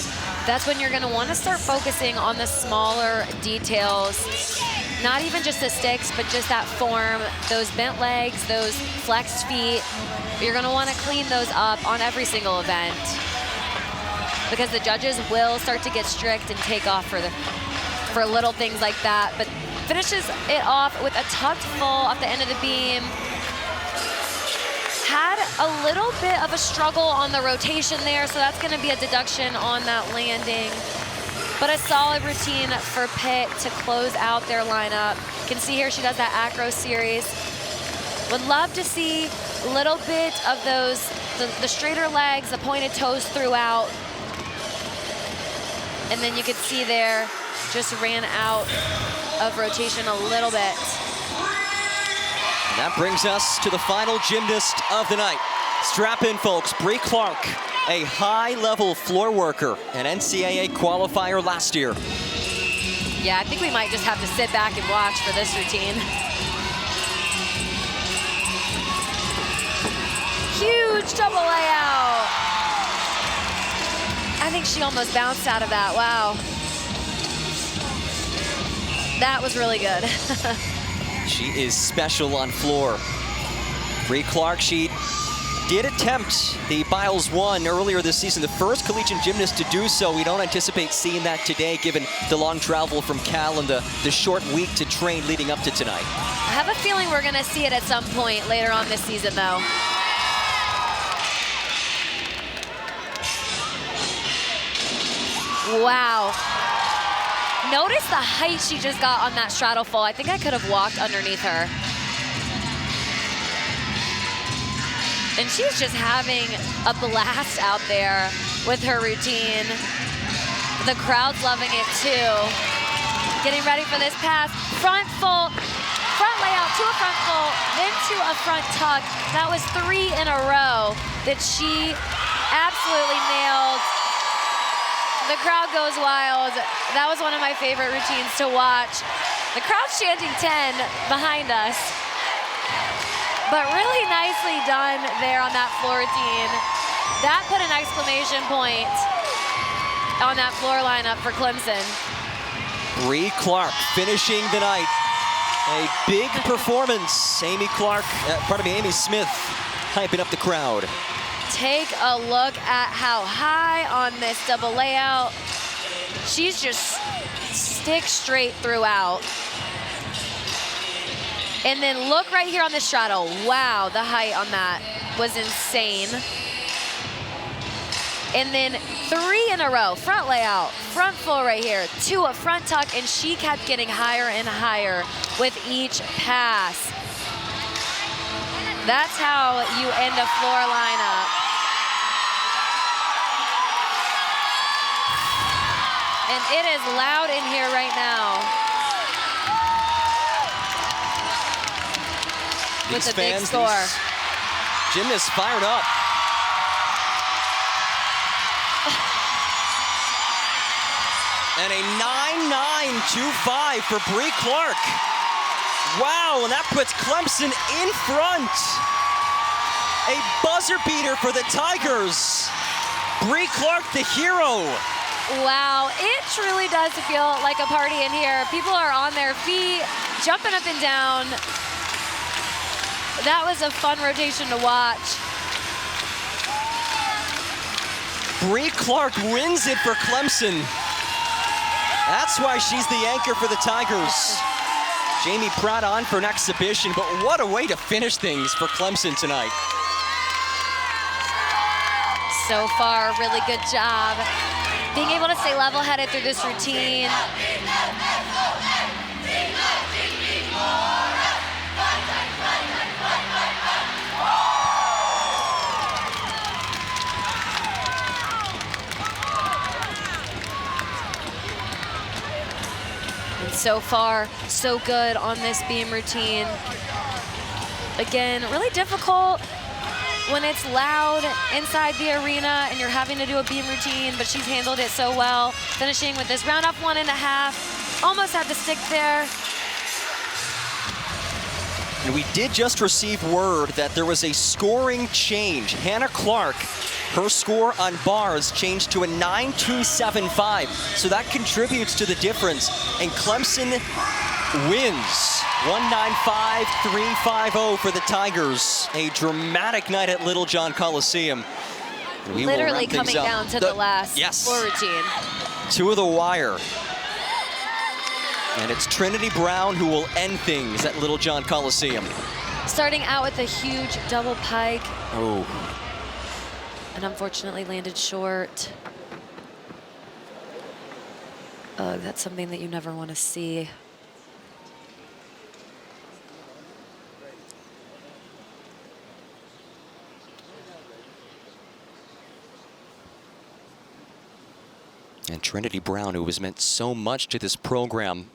that's when you're going to want to start focusing on the smaller details. Not even just the sticks, but just that form, those bent legs, those flexed feet. You're going to want to clean those up on every single event, because the judges will start to get strict and take off for little things like that. But finishes it off with a tucked full off the end of the beam. Had a little bit of a struggle on the rotation there, so that's going to be a deduction on that landing. But a solid routine for Pitt to close out their lineup. You can see here she does that acro series. Would love to see a little bit of those, the straighter legs, the pointed toes throughout. And then you could see there, just ran out of rotation a little bit. And that brings us to the final gymnast of the night. Strap in, folks. Bree Clark, a high-level floor worker, an NCAA qualifier last year. Yeah, I think we might just have to sit back and watch for this routine. Huge double layout. I think she almost bounced out of that. Wow. That was really good. She is special on floor. Bree Clark, she did attempt the Biles 1 earlier this season, the first collegiate gymnast to do so. We don't anticipate seeing that today, given the long travel from Cal and the short week to train leading up to tonight. I have a feeling we're going to see it at some point later on this season, though. Wow. Notice the height she just got on that straddle full. I think I could have walked underneath her. And she's just having a blast out there with her routine. The crowd's loving it too. Getting ready for this pass. Front full, front layout to a front full, then to a front tuck. That was 3 in a row that she absolutely nailed. The crowd goes wild. That was one of my favorite routines to watch. The crowd's chanting 10 behind us. But really nicely done there on that floor routine. That put an exclamation point on that floor lineup for Clemson. Bree Clark finishing the night. A big performance. Amy Smith hyping up the crowd. Take a look at how high on this double layout. She's just stick straight throughout. And then look right here on the straddle. Wow, the height on that was insane. And then 3 in a row, front layout, front full right here, to a front tuck, and she kept getting higher and higher with each pass. That's how you end a floor lineup. And it is loud in here right now. With the big score. Gymnasts fired up. And a 9.925 for Bree Clark. Wow, and that puts Clemson in front. A buzzer beater for the Tigers. Bree Clark, the hero. Wow, it truly does feel like a party in here. People are on their feet, jumping up and down. That was a fun rotation to watch. Bree Clark wins it for Clemson. That's why she's the anchor for the Tigers. Jamie Pratt on for an exhibition, but what a way to finish things for Clemson tonight. So far, really good job. Being able to stay level-headed through this routine. And so far, so good on this beam routine. Again, really difficult when it's loud inside the arena and you're having to do a beam routine, but she's handled it so well. Finishing with this round off 1.5. Almost had to stick there. And we did just receive word that there was a scoring change. Hannah Clark, her score on bars changed to a 9.275. So that contributes to the difference. And Clemson wins. 195-350 for the Tigers. A dramatic night at Littlejohn Coliseum. Literally coming down to the last floor routine. To the wire. And it's Trinity Brown who will end things at Littlejohn Coliseum. Starting out with a huge double pike. Oh. And unfortunately landed short. That's something that you never want to see. And Trinity Brown, who has meant so much to this program,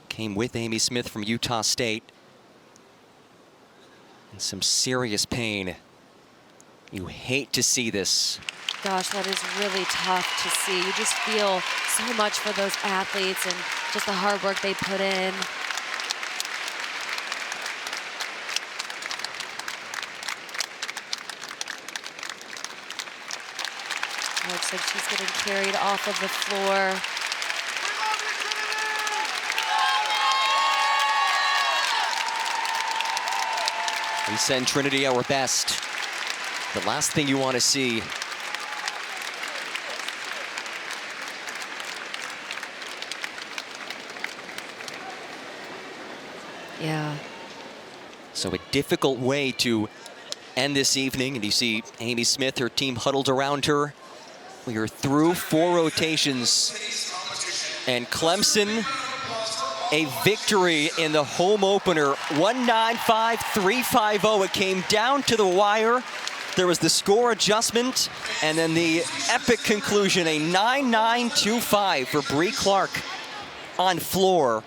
came with Amy Smith from Utah State. And some serious pain. You hate to see this. Gosh, that is really tough to see. You just feel so much for those athletes and just the hard work they put in. Looks like she's getting carried off of the floor. We send Trinity our best. The last thing you want to see. Yeah. So a difficult way to end this evening. And you see Amy Smith, her team huddled around her. We are through 4 rotations. And Clemson, a victory in the home opener, 195-350. It came down to the wire. There was the score adjustment, and then the epic conclusion, a 9.925 for Bree Clark on floor.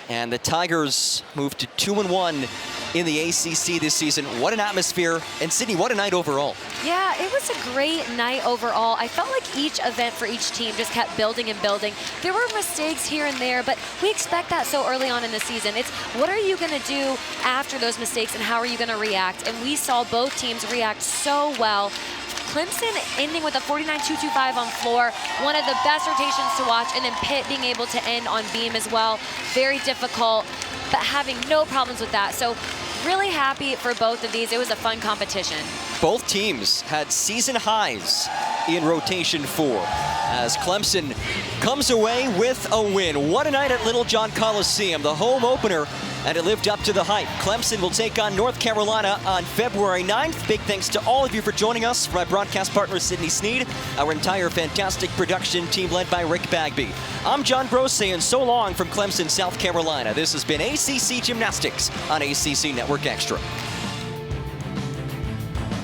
And the Tigers moved to 2-1 in the ACC this season. What an atmosphere. And Sydney, what a night overall. Yeah, it was a great night overall. I felt like each event for each team just kept building and building. There were mistakes here and there, but we expect that so early on in the season. It's what are you going to do after those mistakes and how are you going to react? And we saw both teams react so well. Clemson ending with a 49.225 on floor, one of the best rotations to watch, and then Pitt being able to end on beam as well. Very difficult, but having no problems with that. So really happy for both of these. It was a fun competition. Both teams had season highs in rotation 4 as Clemson comes away with a win. What a night at Littlejohn Coliseum, the home opener, and it lived up to the hype. Clemson will take on North Carolina on February 9th. Big thanks to all of you for joining us. For my broadcast partner, Sydney Sneed, our entire fantastic production team led by Rick Bagby. I'm John Brose saying so long from Clemson, South Carolina. This has been ACC Gymnastics on ACC Network Extra.